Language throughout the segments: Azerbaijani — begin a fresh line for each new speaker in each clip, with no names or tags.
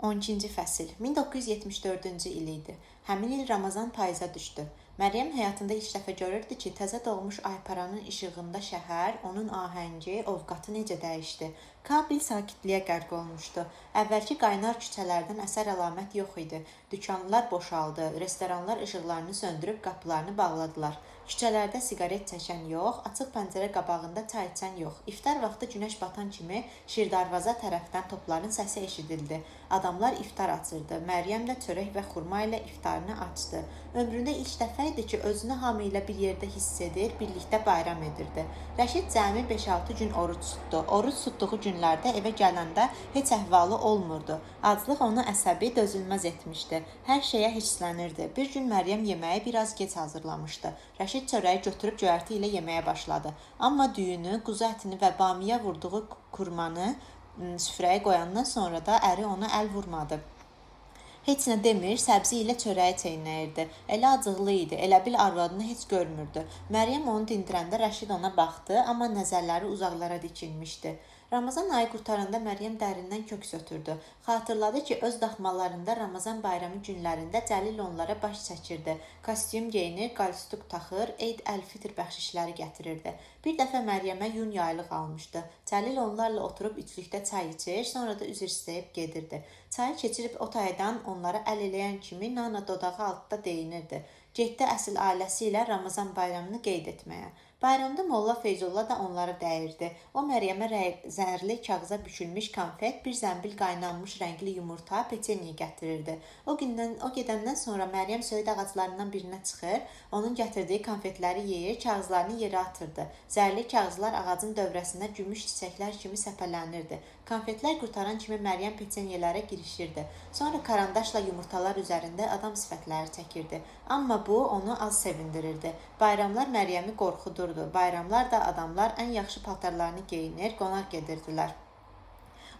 12-ci fəsil 1974-cü il idi. Həmin il Ramazan payıza düşdü. Məryəm həyatında ilk dəfə görürdü ki, təzə doğmuş ayparanın işığında şəhər, onun ahəngi, ovqatı necə dəyişdi. Kabil sakitliyə qərq olmuşdu. Əvvəlki qaynar küçələrdən əsər əlamət yox idi. Dükanlar boşaldı, restoranlar işıqlarını söndürüb qapılarını bağladılar. Küçələrdə siqaret çəkən yox, açıq pəncərə qabağında çay içən yox. İftar vaxtı günəş batan kimi Şirdarvaza tərəfdən topların səsi eşidildi. Adamlar iftar açırdı. Məryəm də çörək və xurma ilə iftarını açdı. Ömründə ilk dəfə idi ki, özünü hamı ilə bir yerdə hiss edir, birlikdə bayram edirdi. Rəşid cəmi 5-6 gün oruç tutdu. Oruç tutduğu günlərdə evə gələndə heç əhvalı olmurdu. Aclıq onu əsəbi, dözülməz etmişdi. Hər şeyə hisslənirdi. Bir gün Məryəm yeməyi biraz gec hazırlamışdı. Rəşid çörəyi götürüb göyərti ilə yeməyə başladı. Amma düyünü, quzu ətini və bamiyə vurduğu kurmanı süfrəyə qoyandan sonra da əri ona əl vurmadı. Heç nə demir, səbzi ilə çörəyi çeynəyirdi. Elə acıqlı idi, elə bil arvadını heç görmürdü. Məryəm onu dindirəndə Rəşid ona baxdı, amma nəzərləri uzaqlara dikilmişdi. Ramazan ayı qurtaranda Məryəm dərindən köks ötürdü. Xatırladı ki, öz daxmalarında Ramazan bayramı günlərində Cəlil onlara baş çəkirdi. Kostyum geyinir, qalstuk taxır, Eid əl-Fitr bəxşişləri gətirirdi. Bir dəfə Məryəmə yun yaylıq almışdı. Cəlil onlarla oturub üçlükdə çay içir, sonra da üzr istəyib gedirdi. Çayı keçirib o taydan onlara əl eləyən kimi Nana dodağı altda deyinirdi. Getdi əsl ailəsi ilə Ramazan bayramını qeyd etməyə. Bayramda Molla Feyzullah da onlara dəyirdi. O Məryəmə zəhərli kağıza bükülmüş konfet, bir zəmbil qaynanmış rəngli yumurta, peçeniya gətirirdi. O gedəndən sonra Məryəm söyüd ağaclarından birinə çıxır, onun gətirdiyi konfetləri yeyir, kağızlarını yerə atırdı. Zəhərli kağızlar ağacın dövrəsində gümüş çiçəklər kimi səpələnirdi. Konfetlər qurtaran kimi Məryəm peçenyelərə girişirdi. Sonra karandaşla yumurtalar üzərində adam sifətləri çəkirdi. Amma bu onu az sevindirirdi. Bayramlar Məryəmi qorxudurdu. Bayramlar da adamlar ən yaxşı paltarlarını geyinir, qonaq gedirdilər.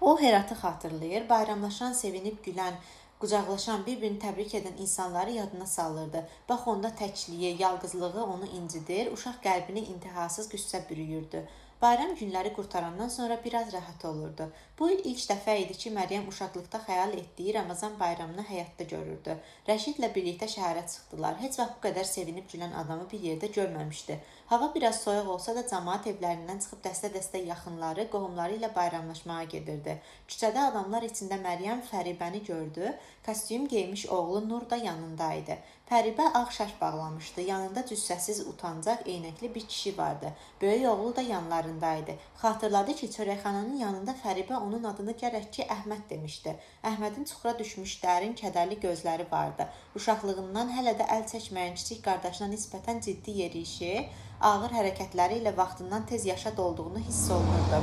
O Heratı xatırlayır, bayramlaşan, sevinib gülən, qucaqlaşan, bir-birini təbrik edən insanları yadına salırdı. Bax onda təkliyi, yalqızlığı onu incidir, uşaq qəlbini intihasız qüssə bürüyürdü. Bayram günləri qurtarandan sonra biraz rahat olurdu. Bu il ilk dəfə idi ki, Məryəm uşaqlıqda xəyal etdiyi Ramazan bayramını həyatda görürdü. Rəşidlə birlikdə şəhərə çıxdılar. Heç vaxt bu qədər sevinib gülən adamı bir yerdə görməmişdi. Hava biraz soyuq olsa da cəmaət evlərindən çıxıb dəstə-dəstə yaxınları, qohumları ilə bayramlaşmağa gedirdi. Küçədə adamlar içində Məryəm Fəribəni gördü. Kostyum geymiş oğlu Nur da yanında idi. Fəribə ağ şərf bağlamışdı. Yanında cüssəsiz, utancaq, eynəkli bir kişi vardı. Böyük oğlu da yanlarındaydı. Xatırladı ki, çörəkxananın yanında Fəribə onun adını gərək ki, Əhməd demişdi. Əhmədin çuxura düşmüş dərin, kədərli gözləri vardı. Uşaqlığından hələ də əl çəkməyən kiçik qardaşına nisbətən ciddi yerişi, ağır hərəkətləri ilə vaxtından tez yaşa dolduğunu hiss olunurdu.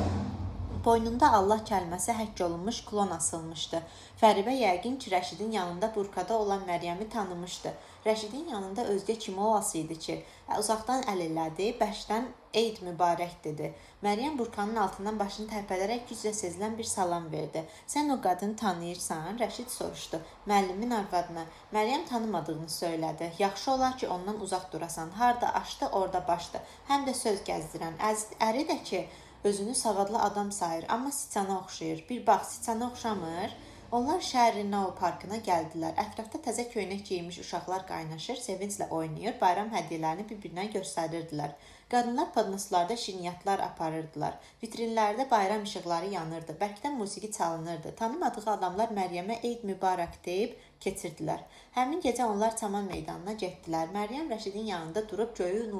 Boynunda Allah kəlməsi həkk olunmuş klon asılmışdı. Fəribə yəqin ki, Rəşidin yanında burkada olan Məryəmi tanımışdı. Rəşidin yanında özgə kim olasıydı ki? Uzaqdan əl elədi, bərkdən Eid mübarək dedi. Məryəm burkanın altından başını tərpədərək güclə sezilən bir salam verdi. Sən o qadını tanıyırsan? Rəşid soruşdu. Müəllimin arvadını. Məryəm tanımadığını söylədi. Yaxşı olar ki, ondan uzaq durasan. Harda açdı, orada başdı. Həm də söz gəzdirən. Əri də ki, özünü savadlı adam sayır, amma siçana oxşayır. Bir bax, siçana oxşamır. Onlar şəhərin Nao parkına gəldilər. Ətrafda təzə köynək geymiş uşaqlar qaynaşır, sevinclə oynayır, bayram hədiyyələrini bir-birinə göstərirdilər. Qadınlar podnoslarda şirniyyatlar aparırdılar. Vitrinlərdə bayram işıqları yanırdı. Bərkdən musiqi çalınırdı. Tanımadığı adamlar Məryəmə Eid mübarək deyib keçirdilər. Həmin gecə onlar Çaman meydanına getdilər. Məryəm Rəşidin yanında durub göyü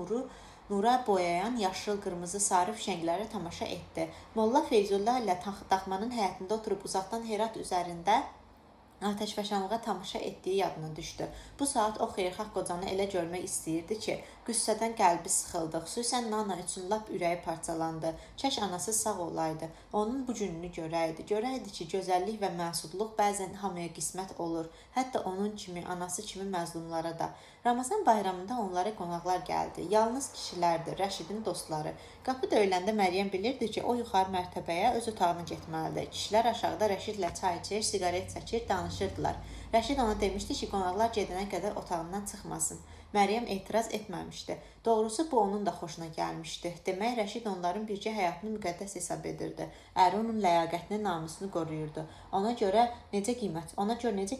nura boyayan yaşıl, qırmızı, sarı fişənglərə tamaşa etdi. Molla Feyzullah ilə daxmanın həyətində oturub uzaqdan Herat üzərində atəşfəşanlığa tamaşa etdiyi yadına düşdü. Bu saat o xeyirxah qocanı elə görmək istəyirdi ki, qüssədən qəlbi sıxıldı. Xüsusən Nana üçün lap ürəyi parçalandı. Kəş anası sağ olaydı. Onun bu gününü görəydi. Görəydi ki, gözəllik və məsudluq bəzən hamıya qismət olur. Hətta onun kimi, anası kimi məzlumlara da. Ramazan bayramında onlara qonaqlar gəldi. Yalnız kişilərdir, Rəşidin dostları. Qapı döyüləndə Məryəm bilirdi ki, o yuxarı mərtəbəyə öz otağına getməlidir. Kişilər aşağıda Rəşidlə çay içir, siqaret çəkir, danışır. danışırdılar. Rəşid ona demişdi ki, qonaqlar gedənə qədər otağından çıxmasın. Məryəm etiraz etməmişdi. Doğrusu bu onun da xoşuna gəlmişdi. Demək, Rəşid onların bircə həyatını müqəddəs hesab edirdi. Əri onun ləyaqətini, namusunu qoruyurdu. Ona görə necə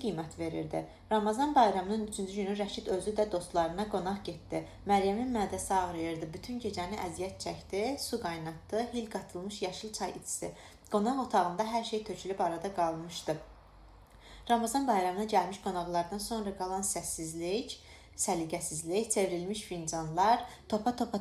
qiymət verirdi. Ramazan bayramının 3-cü günü Rəşid özü də dostlarına qonaq getdi. Məryəmin mədəsi ağrıyırdı. Bütün gecəni əziyyət çəkdi, su qaynatdı, hil qatılmış yaşıl çay içdi. Qonaq otağında hər şey tökülüb arada qalmışdı. Ramazan bayramına gəlmiş qonaqlardan sonra qalan səssizlik, səliqəsizlik, çevrilmiş fincanlar, topa-topa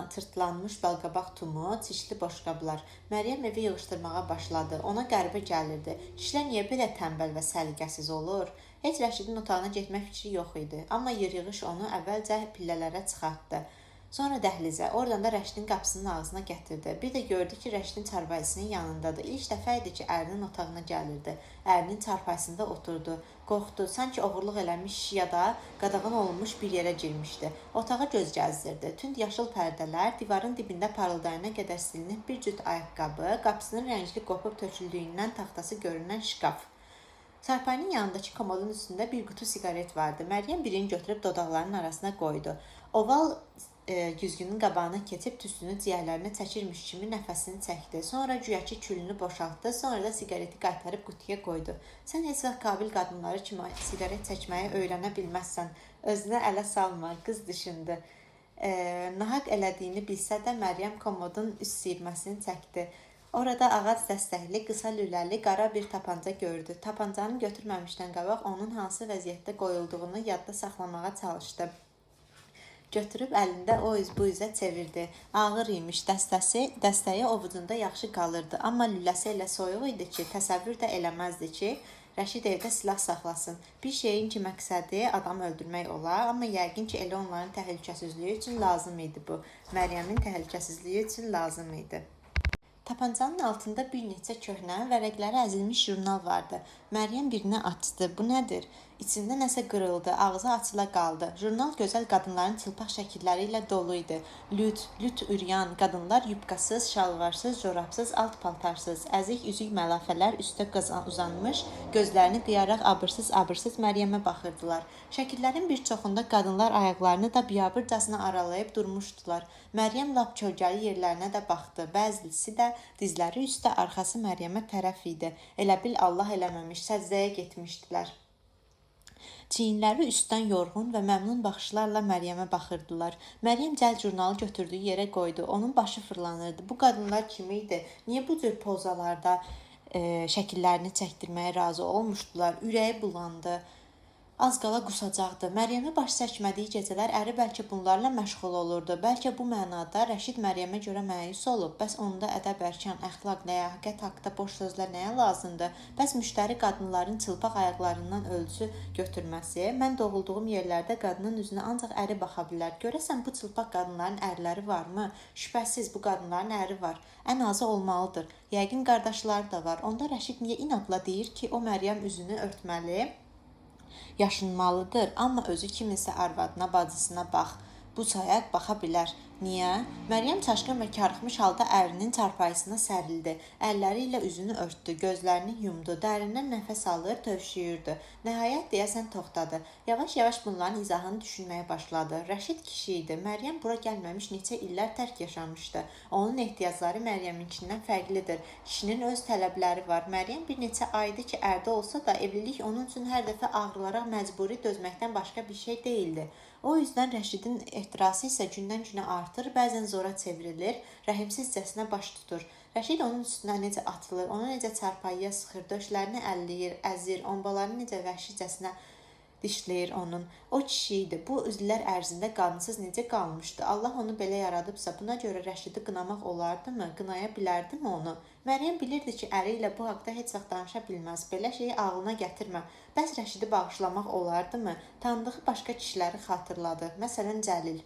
tırtlanmış balqabaq tumu, çişli boşqablar. Məryəm evi yığışdırmağa başladı. Ona qəribə gəlirdi. Kişilər niyə belə tənbəl və səliqəsiz olur? Heç Rəşidin otağına getmək fikri yox idi. Amma yer-yığış onu əvvəlcə pillələrə çıxartdı. Sonra dəhlizə, oradan da Rəşidin qapısının ağzına gətirdi. Bir də gördü ki, Rəşidin çarpayısının yanındadır. İlk dəfə idi ki, ərinin otağına gəlirdi. Ərinin çarpayısında oturdu. Qorxdu, sanki oğurluq eləmiş ya da qadağan olunmuş bir yerə girmişdi. Otağa göz gəzdirdi. Tünd yaşıl pərdələr, divarın dibində parıldayana qədər silinib bir cüt ayaqqabı, qapısının rəngli qopub töküldüyündən taxtası görünən şkaf. Çarpayının yanındakı komodun üstündə bir qutu siqaret vardı. Məryəm birini götürüb dodaqlarının arasına qoydu. Oval güzgünün qabağına keçib tüstünü ciyərlərinə çəkirmiş kimi nəfəsini çəkdi. Sonra güyəki külünü boşaltdı. Sonra da siqareti qaytarıb qutuya qoydu. Sən heç vaxt qabil qadınları kimi siqaret çəkməyi öyrənə bilməzsən. Özünə ələ salma, qız düşündü. Nahaq elədiyini bilsə də Məryəm komodun üst siyirməsini çəkdi. Orada ağac dəstəkli, qısa lüləli, qara bir tapanca gördü. Tapancanı götürməmişdən qabaq onun hansı vəziyyətdə qoyulduğunu yadda saxlamağa çalışdı. Götürüb əlində o üz bu üzə çevirdi. Ağır imiş dəstəyi ovucunda yaxşı qalırdı. Amma lüləsi elə soyuq idi ki, təsəvvür də eləməzdi ki, Rəşid evdə silah saxlasın. Bir şeyin ki məqsədi adam öldürmək olar, amma yəqin ki, elə onların təhlükəsizliyi üçün lazım idi bu. Məryəmin təhlükəsizliyi üçün lazım idi. Tapancanın altında bir neçə köhnə, vərəqləri əzilmiş jurnal vardı. Məryəm birini açdı. Bu nədir? İçində nəsə qırıldı, ağzı açıla qaldı. Jurnal gözəl qadınların çılpaq şəkilləri ilə dolu idi. Lüt üryan qadınlar yubkasız, şalvarsız, corabsız, alt paltarsız, əzik üzük mələfələr üstə uzanmış, gözlərini qıyaraq abırsız Məryəmə baxırdılar. Şəkillərin bir çoxunda qadınlar ayaqlarını da biabırcasına aralayıb durmuşdular. Məryəm lap kölgəli yerlərinə də baxdı. Bəzisi də dizləri üstə, arxası Məryəmə tərəf idi. Elə bil Allah eləməmiş, səcdəyə getmişdilər. Çiyinləri üstdən yorğun və məmnun baxışlarla Məryəmə baxırdılar. Məryəm cəld jurnalı götürdüyü yerə qoydu. Onun başı fırlanırdı. Bu qadınlar kim idi? Niyə bu cür pozalarda şəkillərini çəkdirməyə razı olmuşdular? Ürəyi bulandı. Az qala qusacaqdı. Məryəmə baş çəkmədiyi gecələr əri bəlkə bunlarla məşğul olurdu. Bəlkə bu mənada Rəşid Məryəmə görə məyus olub. Bəs onda ədəb, ərkan, əxlaq, ləyaqət haqda boş sözlər nəyə lazımdır? Bəs müştəri qadınların çılpaq ayaqlarından ölçü götürməsi? Mən doğulduğum yerlərdə qadının üzünə ancaq əri baxa bilər. Görəsən bu çılpaq qadınların ərləri varmı? Şübhəsiz bu qadınların əri var. Ən azı olmalıdır. Yəqin qardaşları da var. Onda Rəşid niyə inadla deyir ki, o Məryəm üzünü örtməli? Yaşınmalıdır, amma özü kiminsə arvadına, bacısına bax. Bu sayaq baxa bilər. Niyə? Məryəm çaşqın və karıxmış halda ərinin çarpayısına sərildi. Əlləri ilə üzünü örtdü, gözlərini yumdu, dərindən nəfəs alır, tövşüyürdü. Nəhayət deyəsən toxtadı. Yavaş-yavaş bunların izahını düşünməyə başladı. Rəşid kişi idi. Məryəm bura gəlməmiş neçə illər tərk yaşamışdı. Onun ehtiyacları Məryəminkindən fərqlidir. Kişinin öz tələbləri var. Məryəm bir neçə aydı ki, ərdə olsa da evlilik onun üçün hər dəfə ağrılara məcburi dözməkdən başqa bir şey deyildi. O yüzdən Rəşidin ehtirası isə gündən-günə artır, bəzən zora çevrilir, rəhimsizcəsinə baş tutur. Rəşid onun üstünə necə atılır, onu necə çarpayıya sıxır, döşlərini əlləyir, əzir, ombalarını necə vəhşicəsinə dişləyir onun. O kişi idi. Bu illər ərzində qadınsız necə qalmışdı? Allah onu belə yaradıbsa, buna görə Rəşidi qınamaq olardımı? Qınaya bilərdimi onu? Məryəm bilirdi ki, əri ilə bu haqda heç vaxt danışa bilməz. Belə şeyi ağlına gətirmə. Bəs Rəşidi bağışlamaq olardımı? Tanıdığı başqa kişiləri xatırladı. Məsələn, Cəlil.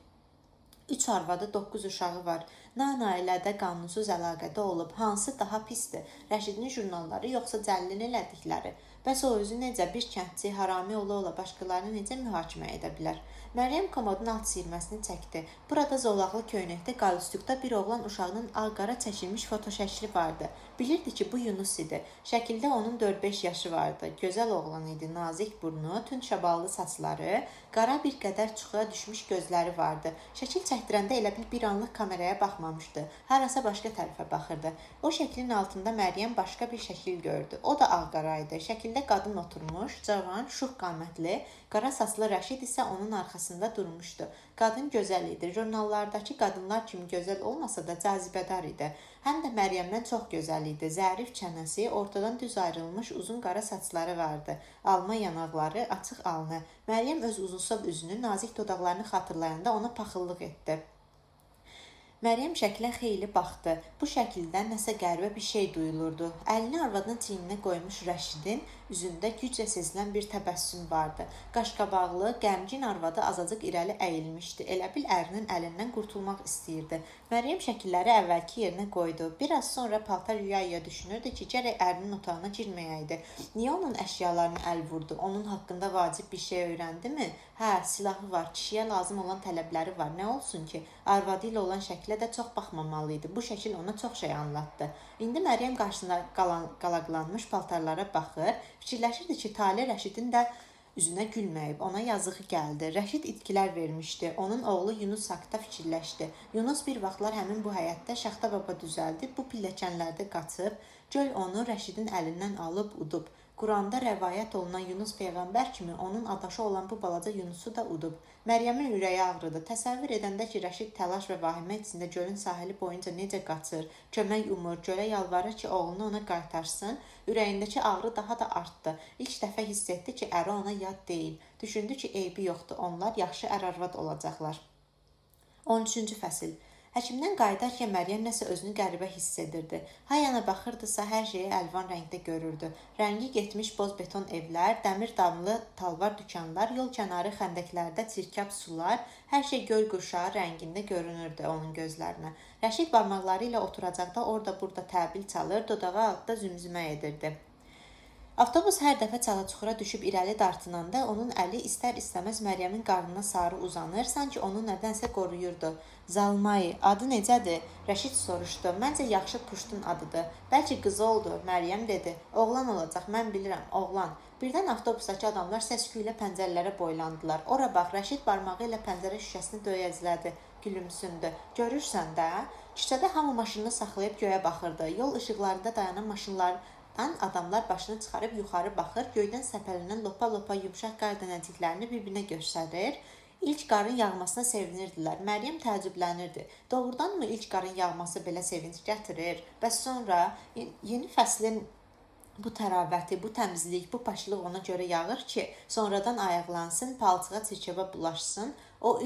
3 arvadı, 9 uşağı var. Ailədə qanunsuz əlaqədə olub. Hansı daha pisdir? Rəşidin jurnalları yoxsa Cəlilin elədikləri? Bəs o özü necə bir kəndçi harami ola-ola başqalarını necə mühakimə edə bilər? Məryəm komodun alt siyirməsini çəkdi. Burada zolaqlı köynəkdə qalüstükdə bir oğlan uşağının ağ-qara çəkilmiş fotoşəkli vardı. Bilirdi ki, bu Yunus idi. Şəkildə onun 4-5 yaşı vardı. Gözəl oğlan idi. Nazik burnu, tünd şaballı saçları, qara bir qədər çuxuya düşmüş gözləri vardı. Şəkil çəkdirəndə elə bil bir anlıq kameraya baxmamışdı. Harasa başqa tərəfə baxırdı. O şəklin altında Məryəm başqa bir şəkil gördü. O da ağ-qara idi. Şəkildə qadın oturmuş, cavan, şux qamətli, qara saçlı Rəşid isə onun arxasında durmuşdu. Qadın gözəl idi. Jurnallardakı qadınlar kimi gözəl olmasa da cazibədar idi. Həm də Məryəmdən çox gözəl idi. Zərif çənəsi, ortadan düz ayrılmış uzun qara saçları vardı. Alma yanaqları, açıq alnı. Məryəm öz uzunsov üzünü, nazik dodaqlarını xatırlayanda ona paxıllıq etdi. Məryəm şəklə xeyli baxdı. Bu şəkildən nəsə qəribə bir şey duyulurdu. Əlini arvadının çiyninə qoymuş Rəşidin üzündə güclə sezilən bir təbəssüm vardı. Qaşqabaqlı, qəmgin arvadı azacıq irəli əyilmişdi. Elə bil ərinin əlindən qurtulmaq istəyirdi. Məryəm şəkilləri əvvəlki yerinə qoydu. Biraz sonra paltar yuya-yuya düşünürdü ki, gərək ərinin otağına girməyəydi. Niyə onun əşyalarını əl vurdu? Onun haqqında vacib bir şey öyrəndimi? Hə, silahı var, kişiyə lazım olan tələbləri var. Nə olsun ki, arvadı ilə olan şəklə də çox baxmamalı idi. Bu şəkil ona çox şey anlattı. İndi Məryəm qarşısında qalaqlanmış paltarlara baxır, fikirləşirdi ki, Talih Rəşidin də üzünə gülməyib, ona yazığı gəldi. Rəşid itkilər vermişdi. Onun oğlu Yunus haqda fikirləşdi. Yunus bir vaxtlar həmin bu həyətdə Şaxta baba düzəldi, bu pilləkənlərdə qaçıb, göl onu Rəşidin əlindən alıb udub. Quranda rəvayət olunan Yunus peyğəmbər kimi onun adaşı olan bu balaca Yunusu da udub. Məryəmin ürəyi ağrıdı. Təsəvvür edəndə ki, Rəşid təlaş və vahimə içində gölün sahili boyunca necə qaçır, kömək umur, gölə yalvarır ki, oğlunu ona qaytarsın, ürəyindəki ağrı daha da artdı. İlk dəfə hiss etdi ki, əri ona yad deyil. Düşündü ki, eybi yoxdur, onlar yaxşı ər-arvad olacaqlar. 13-cü fəsil. Həkimdən qayıdarkən Məryəm nəsə özünü qəribə hiss edirdi. Hayana baxırdısa, hər şeyi əlvan rəngdə görürdü. Rəngi getmiş boz beton evlər, dəmir damlı talvar dükanlar, yol kənarı xəndəklərdə çirkab sular, hər şey göy qurşağı rəngində görünürdü onun gözlərinə. Rəşid barmaqları ilə oturacaqda orada-burada təbil çalır, dodağı altda zümzümə edirdi. Avtobus hər dəfə çala-çuxura düşüb irəli dartınanda onun əli istər-istəməz Məryəmin qarnına sarı uzanır, sanki onu nədənsə qoruyurdu. Zalmay, adı necədir? Rəşid soruşdu. Məncə yaxşı puştun adıdır. Bəlkə qızı oldu, Məryəm dedi. Oğlan olacaq, mən bilirəm, oğlan. Birdən avtobusdakı adamlar səs-küylə pəncərələrə boylandılar. Ora bax, Rəşid barmağı ilə pəncərə şüşəsini döyəclədi, gülümsündü. Görürsən də? Küçədə hamı maşınını saxlayıb göyə baxırdı. Yol işıqlarında dayanan maşınlardan adamlar başını çıxarıb yuxarı baxır, göydən səpələnən lopa-lopa yumşaq qar dənəciklərini bir-birinə göstərir. İlk qarın yağmasına sevinirdilər. Məryəm təəccüblənirdi. Doğrudanmı ilk qarın yağması belə sevinç gətirir? Bəs sonra yeni fəslin bu təravəti, bu təmizlik, bu paşlıq ona görə yağır ki, sonradan ayaqlansın, palçığa çirkəbə bulaşsın, o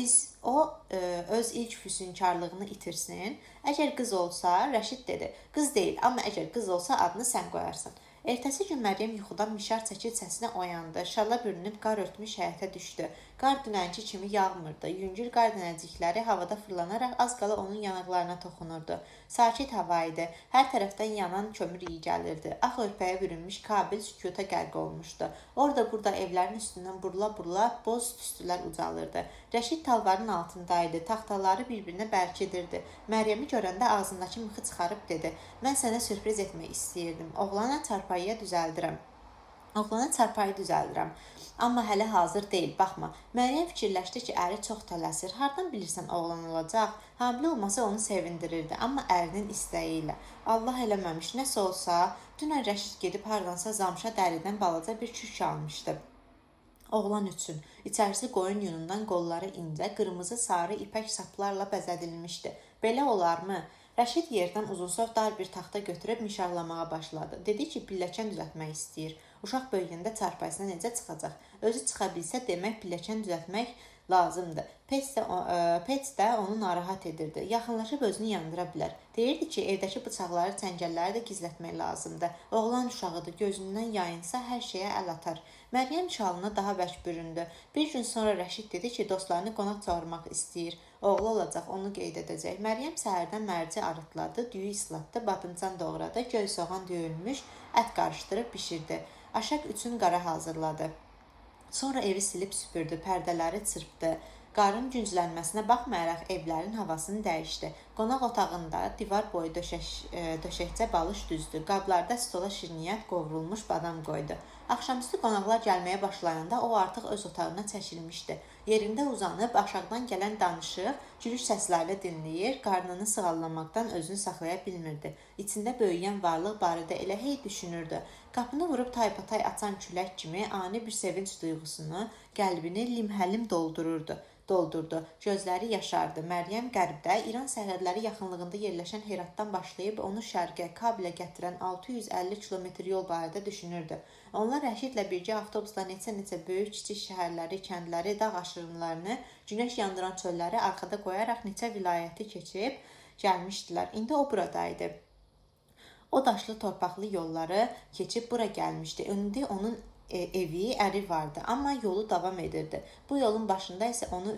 öz ilk füsunkarlığını itirsin. Əgər qız olsa, Rəşid dedi, qız deyil, amma əgər qız olsa adını sən qoyarsan. Ertəsi gün Məryəm yuxudan mişar çəkil səsinə oyandı. Şalla bürünüb qar örtmüş həyətə düşdü. Qar dünənki kimi yağmırdı. Yüngül qar dənəcikləri havada fırlanaraq az qala onun yanaqlarına toxunurdu. Sakit hava idi. Hər tərəfdən yanan kömür iyi gəlirdi. Ağ örpəyə bürünmüş Kabil sükuta qərq olmuşdu. Orada-burada evlərin üstündən burula-burula boz tüstülər ucalırdı. Rəşid talvarın altındaydı. Taxtaları bir-birinə bərkidirdi. Məryəmi görəndə ağzındakı mıxı çıxarıb dedi. Mən sənə sürpriz etmək istəyirdim. Oğlana çarpayı düzəldirəm. Amma hələ hazır deyil, baxma. Məryəm fikirləşdi ki, əri çox tələsir. Hardan bilirsən oğlan olacaq? Hamilə olması onu sevindirirdi, amma ərinin istəyi ilə. Allah eləməmiş, nəsə olsa, dünən Rəşid gedib hardansa zamşa dəridən balaca bir kürk almışdı. Oğlan üçün. İçərisi qoyun yunundan, qolları incə, qırmızı, sarı ipək saplarla bəzədilmişdi. Belə olarmı? Rəşid yerdən uzunsov dar bir taxta götürüb mişarlamağa başladı. Dedi ki, pilləkən düzəltmək istəyir. Uşaq böyüyəndə çarpayısına necə çıxacaq? Özü çıxa bilsə demək pilləkən düzəltmək lazımdır. Pets də onu narahat edirdi. Yaxınlaşıb özünü yandıra bilər. Deyirdi ki, evdəki bıçaqları, çəngəlləri də gizlətmək lazımdır. Oğlan uşağıdır, gözündən yayınsa hər şeyə əl atar. Məryəm şalına daha bərk büründü. Bir gün sonra Rəşid dedi ki, dostlarını qonaq çağırmaq istəyir. Oğlu olacaq, onu qeyd edəcək. Məryəm səhərdən mərci arıtladı, düyü islatdı, badıncan doğradı, göy soğan döyülmüş, ət qarışdırıb bişirdi. Aşaq üçün qara hazırladı. Sonra evi silib süpürdü, pərdələri çırpdı. Qarın günclənməsinə baxmayaraq evlərin havasını dəyişdi. Qonaq otağında divar boyu döşəkcə balış düzdü. Qablarda stola şirniyyat, qovrulmuş badam qoydu. Axşamüstü qonaqlar gəlməyə başlayanda o artıq öz otağına çəkilmişdi. Yerində uzanıb aşağıdan gələn danışıq, gülüş səsləri dinləyir, qarnını sığallamaqdan özünü saxlaya bilmirdi. İçində böyüyən varlıq barədə elə hey düşünürdü. Qapını vurub taypatay açan külək kimi ani bir sevinç duyğusunu qəlbini limhəlim doldurdu. Gözləri yaşardı. Məryəm qərbdə, İran sərhədləri yaxınlığında yerləşən Heratdan başlayıb onu şərqə, Kabilə gətirən 650 kilometr yol barədə düşünürdü. Onlar Rəşidlə birgə avtobusla neçə böyük-kiçik şəhərləri, kəndləri, dağ aşırımlarını, günəş yandıran çölləri arxada qoyaraq neçə vilayəti keçib gəlmişdilər. İndi o buradaydı. O daşlı torpaqlı yolları keçib bura gəlmişdi. İndi onun evi, əri vardı, amma yolu davam edirdi. Bu yolun başında isə onu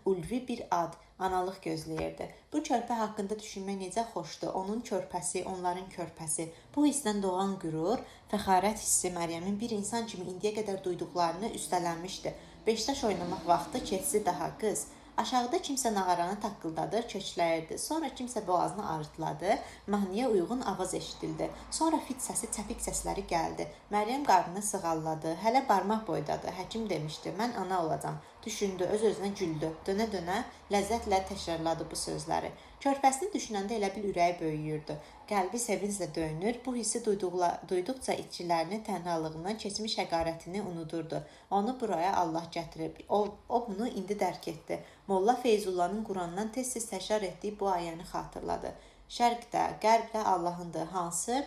ulvi bir ad, analıq gözləyirdi. Bu körpə haqqında düşünmək necə xoşdur. Onun körpəsi, onların körpəsi. Bu hissdən doğan qürur, fəxarət hissi Məryəmin bir insan kimi indiyə qədər duyduqlarını üstələnmişdi. Beşdaş oynamaq vaxtı keçsi daha qız. Aşağıda kimsə nağaranı taqqıldadır, köçləyirdi. Sonra kimsə boğazını arıtladı, mahnıya uyğun avaz eşidildi. Sonra fit səsi, çəpik səsləri gəldi. Məryəm qarnını sığalladı. Hələ barmaq boydadı. Həkim demişdi, mən ana olacam. Düşündü, öz-özünə güldü. Dönə-dönə ləzzətlə təkrarladı bu sözləri. Körpəsini düşünəndə elə bil ürəyi böyüyürdü. Qəlbi sevinclə döyünür. Bu hissi duyduqca içkilərini, tənhalığını, keçmiş həqarətini unudurdu. Onu buraya Allah gətirib. O bunu indi dərk etdi. Molla Feyzullahın Qurandan tez-tez təkrar etdiyi bu ayəni xatırladı. Şərqdə, qərbdə Allahındır. Hansı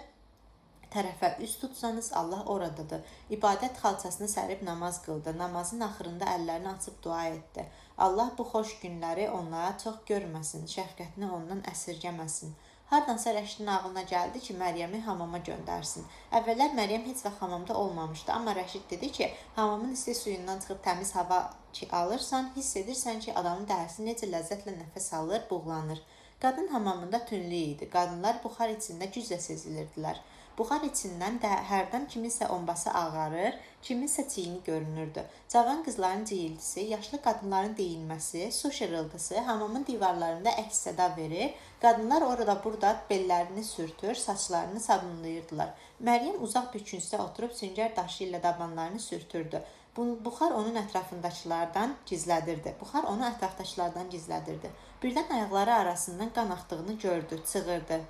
tərəfə üst tutsanız Allah oradadır. İbadət xalçasını sərib namaz qıldı. Namazın axırında əllərini açıb dua etdi. Allah bu xoş günləri onlara çox görməsin, şəfqətini ondan əsirgəməsin. Hardansa Rəşidin ağlına gəldi ki, Məryəmi hamama göndərsin. Əvvəllər Məryəm heç vaxt hamamda olmamışdı, amma Rəşid dedi ki, hamamın isti suyundan çıxıb təmiz hava alırsan, hiss edirsən ki, adamın dərisi necə ləzzətlə nəfəs alır, buğlanır. Qadın hamamında tünlü idi. Qadınlar buxar içində güclə sezilirdilər. Buxar içindən də hərdən kiminsə ombası ağarır, kiminsə çiyini görünürdü. Cavan qızların ciyildisi, yaşlı qadınların deyinməsi, su şırıltısı hamamın divarlarında əks səda verir. Qadınlar orada burada bellərini sürtür, saçlarını sabunlayırdılar. Məryəm uzaq bir küncdə oturub süngər daşı ilə dabanlarını sürtürdü. Buxar onun ətrafındakılardan gizlədirdi. Birdən ayaqları arasından qan axdığını gördü, çığırdı.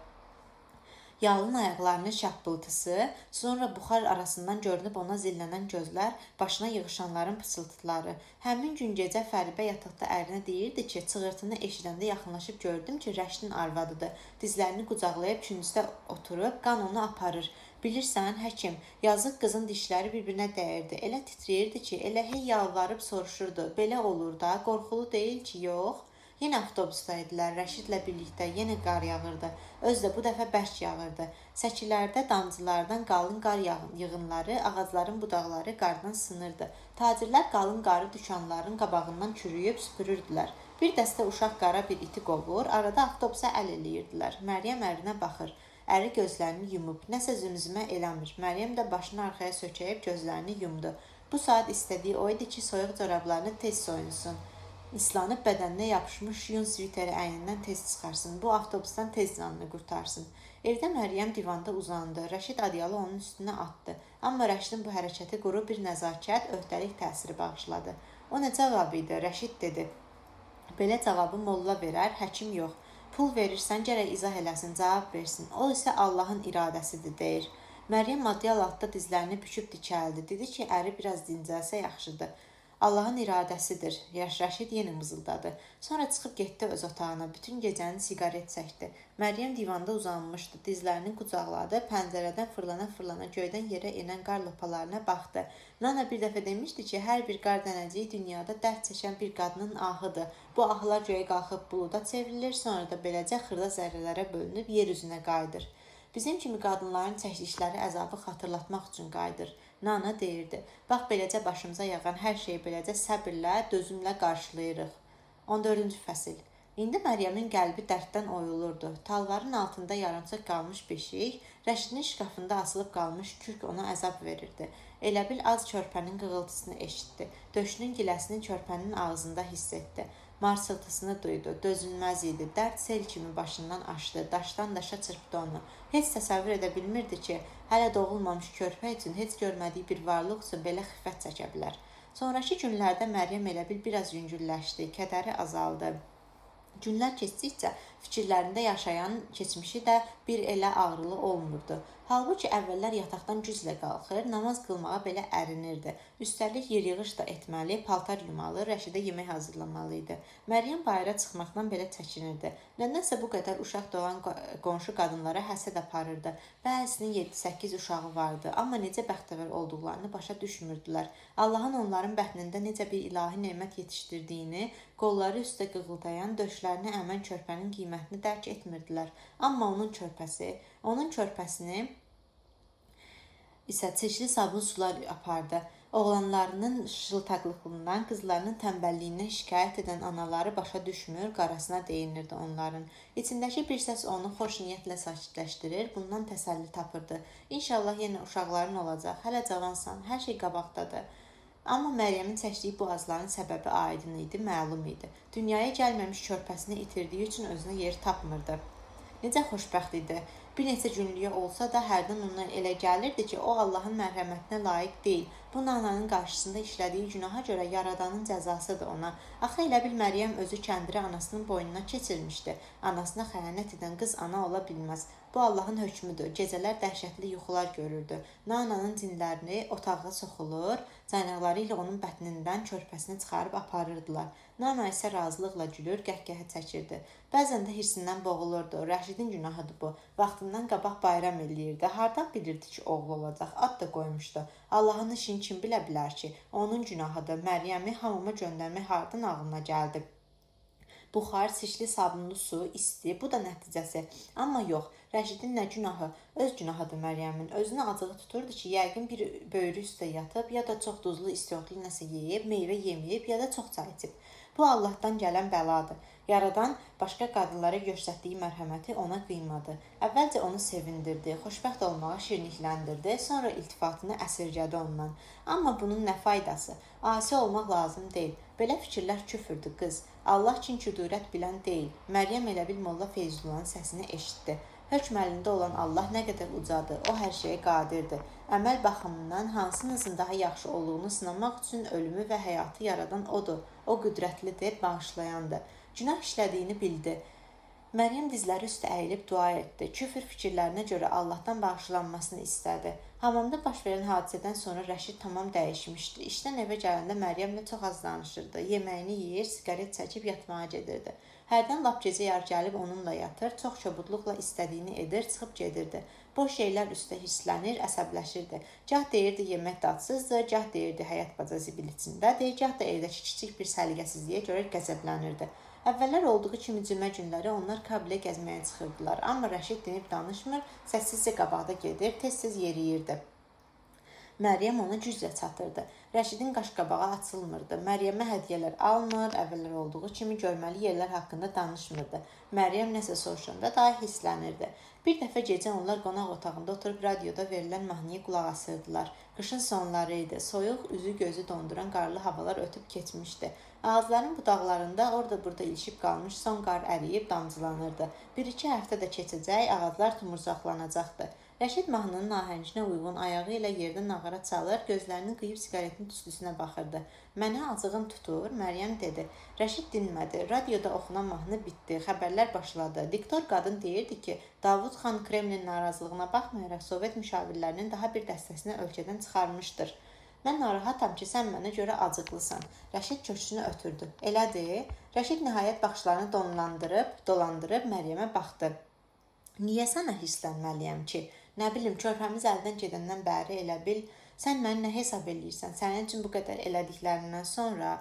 Yalın ayaqlarının şappıltısı, sonra buxar arasından görünüb ona zillənən gözlər, başına yığışanların pıçıltıları. Həmin gün gecə Fəribə yataqda ərinə deyirdi ki, çığırtını eşidəndə yaxınlaşıb gördüm ki, Rəşidin arvadıdır. Dizlərini qucaqlayıb küncdə oturub, qan onu aparır. Bilirsən, həkim, yazıq qızın dişləri bir-birinə dəyirdi. Elə titrəyirdi ki, elə hey yalvarıb soruşurdu. Belə olur da, qorxulu deyil ki, yox. Yenə avtobusda idilər, Rəşidlə birlikdə, yenə qar yağırdı. Özdə bu dəfə bərk yağırdı. Səkilərdə damcılardan qalın qar yığınları, ağacların budaqları qardan sınırdı. Tacirlər qalın qarı dükanların qabağından çürüyüb süpürürdülər. Bir dəstə uşaq qara bir iti qovur, arada avtobusa əl eləyirdilər. Məryəm ərinə baxır. Əri gözlərini yumub, nəsə zümzümə eləmir. Məryəm də başını arxaya sökəyib gözlərini yumdu. Bu saat istədiyi o idi ki, soyuq corablarını tez soyunsun. İslanıb bədəninə yapışmış yun sviteri əynindən tez çıxarsın. Bu avtobusdan tez canını qurtarsın. Evdə Məryəm divanda uzandı. Rəşid adyalı onun üstünə atdı. Amma Rəşidin bu hərəkəti quru bir nəzakət, öhdəlik təsiri bağışladı. O nə cavab idi? Rəşid dedi. Belə cavabı molla verər, həkim yox. Pul verirsən, gərək izah eləsin, cavab versin. O isə Allahın iradəsidir, deyir. Məryəm adyal altda dizlərini büküb dikəldi. Dedi ki, əri biraz dincəlsə yaxşıdır. Allahın iradəsidir. Rəşid yenə mızıldadı. Sonra çıxıb getdi öz otağına. Bütün gecəni siqaret çəkdi. Məryəm divanda uzanmışdı. Dizlərini qucaqladı. Pəncərədən fırlana-fırlana göydən yerə enən qar lopalarına baxdı. Nana bir dəfə demişdi ki, hər bir qar dənəciyi dünyada dərd çəkən bir qadının ahıdır. Bu ahlar göyə qalxıb buluda çevrilir, sonra da beləcə xırda zərrələrə bölünüb yer üzünə qayıdır. Bizim kimi qadınların çəkdikləri əzabı xatırlatmaq üçün qayıdır. Nana deyirdi, bax beləcə başımıza yağan hər şeyi beləcə səbirlə, dözümlə qarşılayırıq. 14-cü fəsil. İndi Məryəmin qəlbi dərddən oyulurdu. Talvarın altında yarımçıq qalmış beşik, Rəşidin şkafında asılıb qalmış kürk ona əzab verirdi. Elə bil az körpənin qığıltısını eşitdi. Döşünün giləsini körpənin ağzında hiss etdi. Marsıltısını duydu. Dözülməz idi. Dərd sel kimi başından aşdı. Daşdan daşa çırpdı onu. Heç təsəvvür edə bilmirdi ki, hələ doğulmamış körpə üçün heç görmədiyi bir varlıq üçün belə xiffət çəkə bilər. Sonrakı günlərdə Məryəm elə bil biraz yüngülləşdi. Kədəri azaldı. Günlər keçdikcə fikirlərində yaşayan keçmişi də bir elə ağrılı olmurdu. Halbuki əvvəllər yataqdan güclə qalxır, namaz qılmağa belə ərinirdi. Üstəlik yer-yığış da etməli, paltar yumalı, Rəşidə yemək hazırlamalı idi. Məryəm bayıra çıxmaqdan belə çəkinirdi. Nədənsə bu qədər uşaq doğan qonşu qadınlara həsəd aparırdı. Bəzisinin 7-8 uşağı vardı, amma necə bəxtəvər olduqlarını başa düşmürdülər. Allahın onların bətnində necə bir ilahi nemət yetişdirdiyini, qolları üstə qığıldayan, döşlərini əmən körpənin qiymətini dərk etmirdilər. Amma onun körpəsini isə çirkli sabun sular apardı. Oğlanlarının şıltaqlığından, qızlarının tənbəlliyindən şikayət edən anaları başa düşmür, qarasına deyinirdi onların. İçindəki bir səs onu xoş niyyətlə sakitləşdirir, bundan təsəlli tapırdı. İnşallah yenə uşaqların olacaq, hələ cavansan, hər şey qabaqdadır. Amma Məryəmin çəkdiyi bu azların səbəbi aydın idi, məlum idi. Dünyaya gəlməmiş körpəsini itirdiyi üçün özünə yer tapmırdı. Necə xoşbəxt idi. Bir neçə günlüyə olsa da hərdən ondan elə gəlirdi ki, o Allahın mərhəmətinə layiq deyil. Bu ananın qarşısında işlədiyi günaha görə yaradanın cəzasıdır ona. Axı elə bil Məryəm özü kəndiri anasının boynuna keçirmişdi. Anasına xəyanət edən qız ana ola bilməz. Bu Allahın hökmüdür. Gecələr dəhşətli yuxular görürdü. Nananın cinlərini otağa soxulur, caynaqları ilə onun bətnindən körpəsini çıxarıb aparırdılar. Nana isə razılıqla gülür, qəhqəhə çəkirdi. Bəzən də hirsindən boğulurdu. Rəşidin günahıdır bu. Vaxtından qabaq bayram eləyirdi. Hardan bilirdi ki, oğlu olacaq? Ad da qoymuşdu. Allahın işini kim bilə bilər ki? Onun günahıdır. Məryəmi hamama göndərmək hardan ağlına gəldi? Buxar, sişli sabunlu su, isti, bu da nəticəsi. Amma yox, Rəşidin nə günahı? Öz günahıdır Məryəmin. Özünə acığı tuturdu ki, yəqin bir böyrü üstə yatıb, ya da çox duzlu istiotlu nəsə yeyib, meyvə yeməyib, ya da çox çay içib. Bu Allahdan gələn bəladır. Yaradan başqa qadınlara göstərdiyi mərhəməti ona qıymadı. Əvvəlcə onu sevindirdi, xoşbəxt olmağa şirinlikləndirdi, sonra iltifatını əsirgədi ondan. Amma bunun nə faydası? Asi olmaq lazım deyil. Belə fikirlər küfürdür qız. Allah üçün küdurət bilən deyil. Məryəm elə bil Molla Feyzullanın səsini eşitdi. Hökm əlində olan Allah nə qədər ucadır, o hər şeyə qadirdir. Əməl baxımından hansınızın daha yaxşı olduğunu sınamaq üçün ölümü və həyatı yaradan odur. O qüdrətlidir, bağışlayandır. Günah işlədiyini bildi. Məryəm dizləri üstə əyilib dua etdi. Küfür fikirlərinə görə Allahdan bağışlanmasını istədi. Hamamda baş verən hadisədən sonra Rəşid tamam dəyişmişdi. İşdən evə gələndə Məryəmlə çox az danışırdı. Yeməyini yeyir, siqaret çəkib yatmağa gedirdi. Hərdən lap gecə yar gəlib onunla yatır, çox çobudluqla istədiyini edir, çıxıb gedirdi. Boş şeylər üstə hisslənir, əsəbləşirdi. Gah deyirdi yemək dadsızdır, gah deyirdi həyat baca zibil içindədir, gah da evdəki kiçik bir səliqəsizliyə görə qəzəblənirdi. Əvvəllər olduğu kimi cümə günləri onlar Kabilə gəzməyə çıxırdılar. Amma Rəşid dinib danışmır, səssizcə qabaqda gedir, tez-tez yeriyirdi. Məryəm ona güclə çatırdı. Rəşidin qaşqabağı açılmırdı. Məryəmə hədiyyələr almır, əvvəllər olduğu kimi görməli yerlər haqqında danışmırdı. Məryəm nəsə soruşanda daha hisslənirdi. Bir dəfə gecə onlar qonaq otağında oturub radioda verilən mahnıya qulaq asırdılar. Qışın sonları idi. Soyuq, üzü gözü donduran qarlı havalar ötüb keçmişdi. Ağacların budaqlarında orada-burada ilişib qalmış son qar əriyib damcılanırdı. 1-2 həftə də keçəcək, ağaclar tumurzaqlanacaqdı. Rəşid mahnının ahənginə uyğun ayağı ilə yerdən nağara çalır, gözlərini qıyıb siqaretin tüstüsünə baxırdı. Mənə acığın tutur, Məryəm dedi. Rəşid dinmədi. Radioda oxunan mahnı bitdi, xəbərlər başladı. Diktor qadın deyirdi ki, Davud xan Kremlin narazılığına baxmayaraq Sovet müşavirlərinin daha bir dəstəsini ölkədən çıxarmışdır. Mən narahatam ki, sən mənə görə acıqlısan. Rəşid köksünü ötürdü. Elədir? Rəşid nəhayət baxışlarını dolandırıb Məryəmə baxdı. Niyə sənə hisslənməliyəm ki? Nə bilim, körpəmiz əldən gedəndən bəri elə bil, sən məni nə hesab eləyirsən? Sənin üçün bu qədər elədiklərindən sonra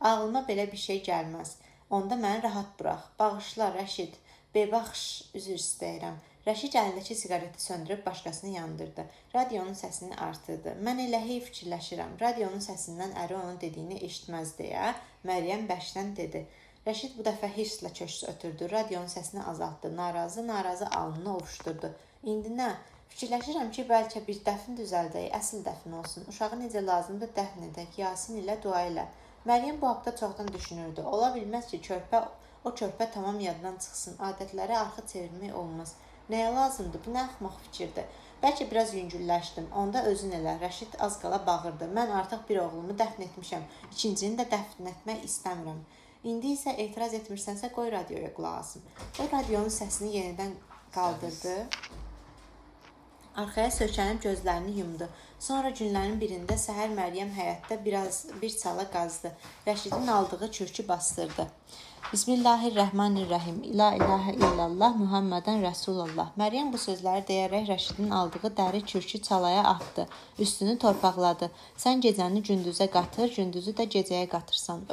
ağlıma belə bir şey gəlməz. Onda məni rahat burax. Bağışla, Rəşid. Bebaxş, üzr istəyirəm. Rəşid əlindəki siqareti söndürüb başqasını yandırdı. Radionun səsini artırdı. Mən elə hey fikirləşirəm. Radionun səsindən əri onun dediyini eşitməz deyə Məryəm bərkdən dedi. Rəşid bu dəfə hirslə köks ötürdü, radionun səsini azaltdı, narazı alnını ovuşdurdu. İndi nə? Fikirləşirəm ki, bəlkə bir dəfn düzəldək, əsl dəfn olsun. Uşağı necə lazımdır dəfn edək, Yasin ilə dua ilə. Məryəm bu haqda çoxdan düşünürdü. Ola bilməz ki, o körpə tamam yaddan çıxsın, adətləri arxa çevirmək olmaz. Nəyə lazımdır? Bu nə axmaq fikirdir. Bəlkə biraz yüngülləşdim. Onda özün elə. Rəşid az qala bağırdı. Mən artıq bir oğlumu dəfn etmişəm. İkincini də dəfn etmək istəmirəm. İndi isə etiraz etmirsənsə qoy radioya qulaq asım. O radionun səsini yenidən qaldırdı. Arxaya söykənib gözlərini yumdu. Sonra günlərin birində səhər Məryəm həyətdə bir çala qazdı. Rəşidin aldığı kürkü bastırdı. Bismillahirrahmanirrahim. La ilahə illallah Muhammedən Rəsulullah. Məryəm bu sözləri deyərək Rəşidin aldığı dəri kürkü çalaya atdı. Üstünü torpaqladı. Sən gecəni gündüzə qatır, gündüzü də gecəyə qatırsan.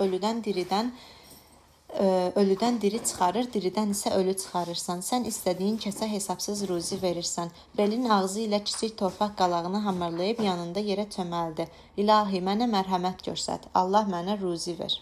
Ölüdən diri çıxarır, diridən isə ölü çıxarırsan. Sən istədiyin kəsə hesabsız ruzi verirsən. Belin ağzı ilə kiçik torpaq qalağını hamarlayıb yanında yerə çöməldi. İlahi, mənə mərhəmət göstər. Allah mənə ruzi ver.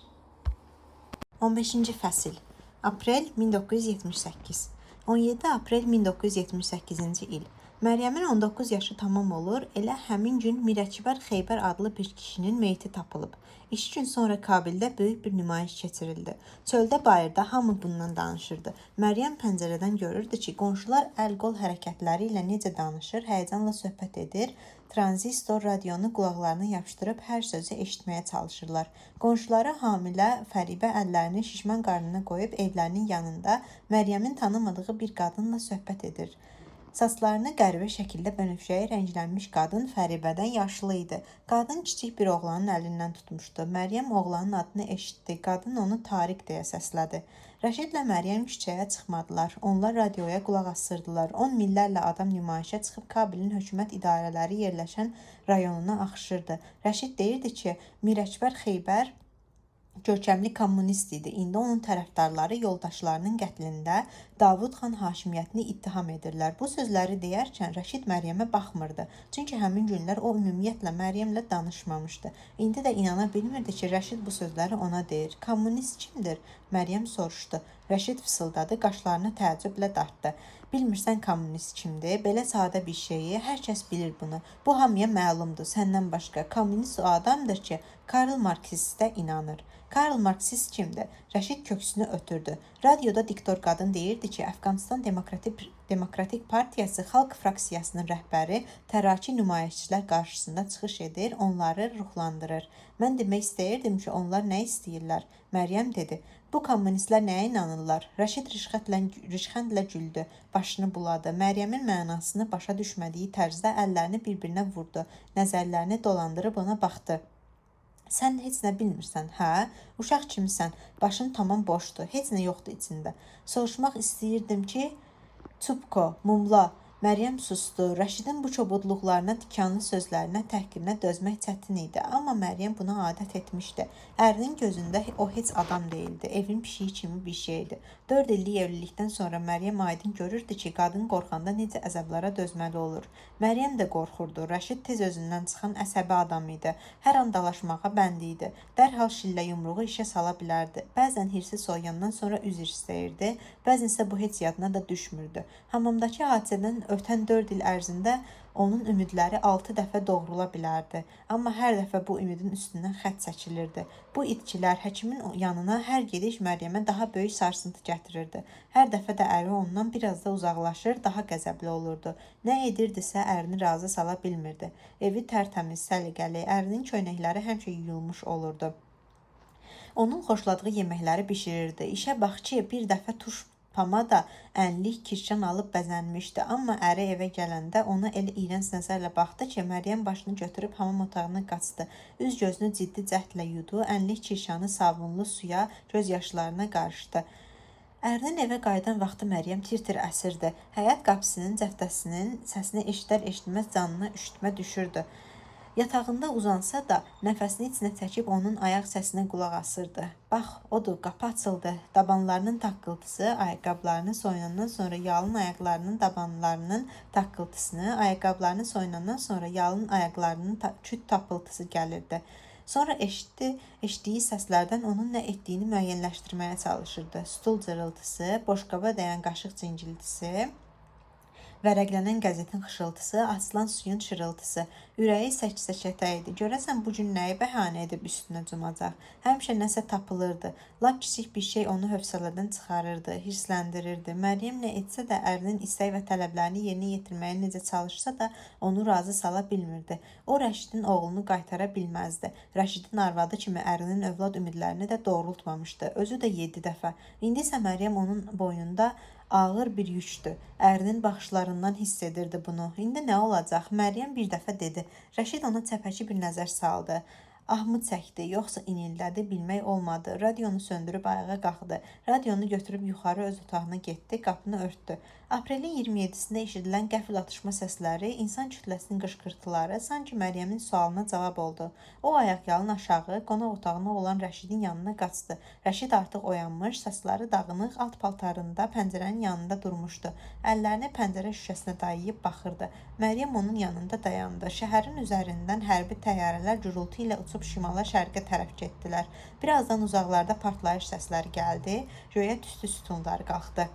15-ci fəsil. Aprel 1978. 17 aprel 1978-ci il. Məryəmin 19 yaşı tamam olur, elə həmin gün Mirəkibər Xeybər adlı bir kişinin meyti tapılıb. 2 gün sonra Kabildə böyük bir nümayiş keçirildi. Çöldə bayırda hamı bundan danışırdı. Məryəm pəncərədən görürdü ki, qonşular əl-qol hərəkətləri ilə necə danışır, həyəcanla söhbət edir, tranzistor radionu qulaqlarına yapışdırıb hər sözü eşitməyə çalışırlar. Qonşuları hamilə Fəribə əllərini şişman qarnına qoyub evlərinin yanında Məryəmin tanımadığı bir qadınla söhbət edir. Saçlarını qəribə şəkildə bənövşəyə rənglənmiş qadın Fəribədən yaşlı idi. Qadın kiçik bir oğlanın əlindən tutmuşdu. Məryəm oğlanın adını eşitdi. Qadın onu Tariq deyə səslədi. Rəşidlə Məryəm küçəyə çıxmadılar. Onlar radioya qulaq asırdılar. 10 minlərlə adam nümayişə çıxıb Kabilin hökumət idarələri yerləşən rayonuna axışırdı. Rəşid deyirdi ki, Mirəkbər Xeybər görkəmli kommunist idi. İndi onun tərəfdarları yoldaşlarının qətlində Davud xan hakimiyyətini ittiham edirlər. Bu sözləri deyərkən Rəşid Məryəmə baxmırdı. Çünki həmin günlər o ümumiyyətlə Məryəmlə danışmamışdı. İndi də inana bilmirdi ki, Rəşid bu sözləri ona deyir. Kommunist kimdir? Məryəm soruşdu. Rəşid fısıldadı, qaşlarını təəccüblə dartdı. Bilmirsən kommunist kimdir? Belə sadə bir şeyi, hər kəs bilir bunu. Bu hamıya məlumdur, səndən başqa. Kommunist o adamdır ki, Karl Marksistə inanır. Karl Marksist kimdir? Rəşid köksünü ötürdü. Radioda diktor qadın deyirdi ki, Əfqanistan Demokratik Partiyası xalq fraksiyasının rəhbəri təraki nümayişçilər qarşısında çıxış edir, onları ruhlandırır. Mən demək istəyirdim ki, onlar nə istəyirlər? Məryəm dedi. Bu kommunistlər nəyə inanırlar? Rəşid rişxəndlə güldü, başını buladı. Məryəmin mənasını başa düşmədiyi tərzdə əllərini bir-birinə vurdu. Nəzərlərini dolandırıb ona baxdı. Sən heç nə bilmirsən, hə? Uşaq kimisən, başın tamam boşdur, heç nə yoxdur içində. Soruşmaq istəyirdim ki, Çupko, mumla. Məryəm sustu. Rəşidin bu çobudluqlarına, tikanlı sözlərinə, təhqirinə dözmək çətin idi. Amma Məryəm buna adət etmişdi. Ərinin gözündə o heç adam deyildi. Evin pişiyi kimi bir şeydi. 4 illik evlilikdən sonra Məryəm aydın görürdü ki, qadın qorxanda necə əzablara dözməli olur. Məryəm də qorxurdu. Rəşid tez özündən çıxan əsəbi adam idi. Hər an dalaşmağa bəndi idi. Dərhal şillə yumruğu işə sala bilərdi. Bəzən hirsi soyandan sonra üzr istəyirdi. Bəzən isə bu heç yadına da düşmürdü. Hamamdakı hadisədən ötən 4 il ərzində onun ümidləri 6 dəfə doğrula bilərdi. Amma hər dəfə bu ümidin üstündən xətt çəkilirdi. Bu itkilər həkimin yanına hər gediş Məryəmə daha böyük sarsıntı gətirirdi. Hər dəfə də əri ondan biraz da uzaqlaşır, daha qəzəbli olurdu. Nə edirdisə ərini razı sala bilmirdi. Evi tərtəmiz, səliqəli, ərinin köynəkləri həmişə yuyulmuş olurdu. Onun xoşladığı yeməkləri bişirirdi. İşə bax ki, bir dəfə tuş pomada, ənlik, kirşan alıb bəzənmişdi. Amma əri evə gələndə ona elə iyrənc nəzərlə baxdı ki, Məryəm başını götürüb hamam otağına qaçdı. Üz gözünü ciddi cəhdlə yudu, ənlik kirşanı sabunlu suya, göz yaşlarına qarışdı. Ərinin evə qayıdan vaxtı Məryəm tir-tir əsirdi. Həyət qapısının cəftəsinin səsini eşidər-eşitməz canına üşütmə düşürdü. Yatağında uzansa da nəfəsini içinə çəkib onun ayaq səsinə qulaq asırdı. Bax, odur, qapı açıldı. Dabanlarının taqqıltısı, ayaqqabılarını soyunandan sonra yalın ayaqlarının dabanlarının taqqıltısını, ayaqqabılarını soyunandan sonra yalın ayaqlarının küt tapıltısı gəlirdi. Sonra eşitdiyi səslərdən onun nə etdiyini müəyyənləşdirməyə çalışırdı. Stul cırıltısı, boşqaba dəyən qaşıq cinciltisi, vərəqlənən qəzetin xışıltısı, açılan suyun şırıltısı. Ürəyi sək-səkətə idi. Görəsən bu gün nəyi bəhanə edib üstünə cumacaq? Həmişə nəsə tapılırdı. Lap kiçik bir şey onu hövsələdən çıxarırdı, hirsləndirirdi. Məryəm nə etsə də ərinin istək və tələblərini yerinə yetirməyə necə çalışsa da onu razı sala bilmirdi. O Rəşidin oğlunu qaytara bilməzdi. Rəşidin arvadı kimi ərinin övlad ümidlərini də doğrultmamışdı. Özü də 7 dəfə. İndi isə Məryəm onun boynunda ağır bir yükdür. Ərinin baxışlarından hiss edirdi bunu. İndi nə olacaq? Məryəm bir dəfə dedi. Rəşid ona çəpəki bir nəzər saldı. Ahmı çəkdi, yoxsa inildədi, bilmək olmadı. Radionu söndürüb ayağa qalxdı. Radionu götürüb yuxarı öz otağına getdi, qapını örtdü. Aprelin 27-sində eşidilən qəfil atışma səsləri, insan kütləsinin qışqırtıları sanki Məryəmin sualına cavab oldu. O ayaqyalın aşağı, qonaq otağına olan Rəşidin yanına qaçdı. Rəşid artıq oyanmış, saçları dağınıq, alt paltarında pəncərənin yanında durmuşdu. Əllərini pəncərə şüşəsinə dayayıb baxırdı. Məryəm onun yanında dayandı. Şəhərin üzərindən hərbi təyyarələr gürültü ilə uçub şimala şərqə tərəf getdilər. Birazdan uzaqlarda partlayış səsləri gəldi, göyə tüstü sütunları qalxdı.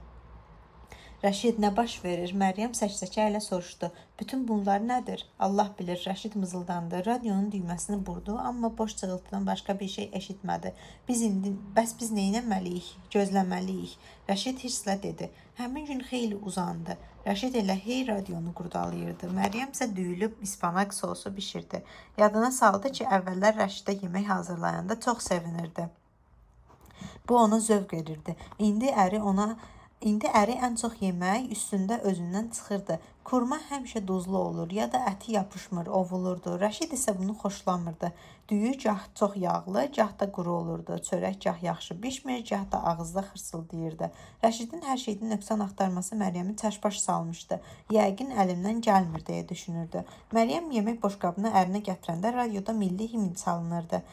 Rəşid, nə baş verir? Məryəm sək-səkə ilə soruşdu. Bütün bunlar nədir? Allah bilir, Rəşid mızıldandı. Radionun düyməsini burdu, amma boş cığıltıdan başqa bir şey eşitmədi. Bəs biz neynəməliyik? Gözləməliyik. Rəşid hirslə dedi. Həmin gün xeyli uzandı. Rəşid elə hey radionu qurdalayırdı. Məryəm isə düyülüb ispanaq sosu bişirdi. Yadına saldı ki, əvvəllər Rəşidə yemək hazırlayanda çox sevinirdi. Bu ona zövq verirdi. İndi əri ən çox yemək üstündə özündən çıxırdı. Kurma həmişə duzlu olur, ya da əti yapışmır, ovulurdu. Rəşid isə bunu xoşlamırdı. Düyü gah çox yağlı, gah da quru olurdu. Çörək gah yaxşı bişmir, gah da ağızda xırsıldayırdı. Rəşidin hər şeydən nöqsan axtarması Məryəmi çaşbaş salmışdı. Yəqin əlimdən gəlmir deyə düşünürdü. Məryəm yemək boşqabını ərinə gətirəndə radioda milli himn çalınırdı.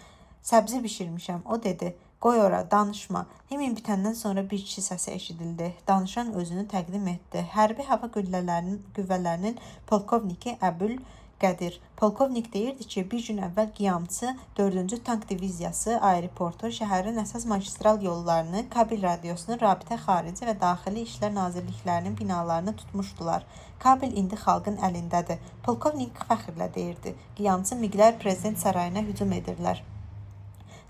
Səbzi bişirmişəm, o dedi. Qoy ora, danışma. Himn bitəndən sonra bir kişi səsi eşidildi. Danışan özünü təqdim etdi. Hərbi hava qüvvələrinin polkovniki Əbül Qədir. Polkovnik deyirdi ki, bir gün əvvəl qiyamçı 4-cü tank diviziyası aeroportu, şəhərin əsas magistral yollarını, Kabil radiosunu, rabitə xarici və daxili işlər nazirliklərinin binalarını tutmuşdular. Kabil indi xalqın əlindədir. Polkovnik fəxrlə deyirdi. Qiyamçı miqlər prezident sarayına hücum edirlər.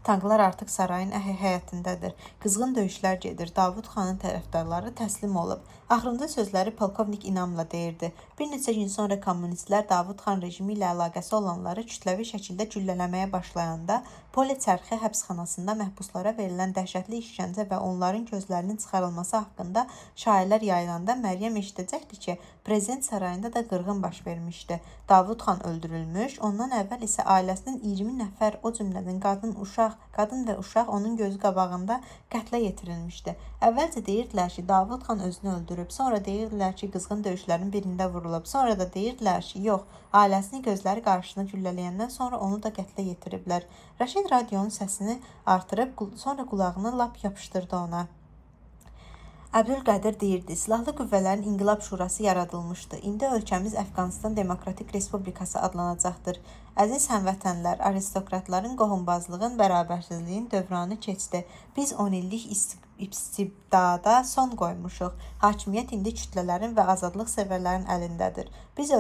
Tanklar artıq sarayın həyətindədir. Qızğın döyüşlər gedir. Davud xanın tərəfdarları təslim olub. Axırıncı sözləri polkovnik inamla deyirdi. Bir neçə gün sonra kommunistlər Davud xan rejimi ilə əlaqəsi olanları kütləvi şəkildə güllələməyə başlayanda Poli Çərxi həbsxanasında məhbuslara verilən dəhşətli işgəncə və onların gözlərinin çıxarılması haqqında şayiələr yayılanda Məryəm eşidəcəkdi ki, prezident sarayında da qırğın baş vermişdi. Davud xan öldürülmüş, ondan əvvəl isə ailəsinin 20 nəfər, o cümlədən qadın və uşaq onun gözü qabağında qətlə yetirilmişdi. Əvvəlcə deyirdilər ki, Davud xan özünü öldürüb, sonra deyirdilər ki, qızğın döyüşlərin birində vurulub, sonra da deyirdilər ki, yox, ailəsini gözləri qarşısına güllələyəndən sonra onu da qətlə yetiriblər. Rəşid radionun səsini artırıb, sonra qulağını lap yapışdırdı ona. Əbdülqədir deyirdi, Silahlı Qüvvələrin İnqilab Şurası yaradılmışdı. İndi ölkəmiz Əfqanistan Demokratik Respublikası adlanacaqdır. Əziz həmvətənlər, aristokratların qohumbazlığın, bərabərsizliyin dövranı keçdi. Biz 10 illik istibdada son qoymuşuq. Hakimiyyət indi kütlələrin və azadlıq sevərlərin əlindədir. Biz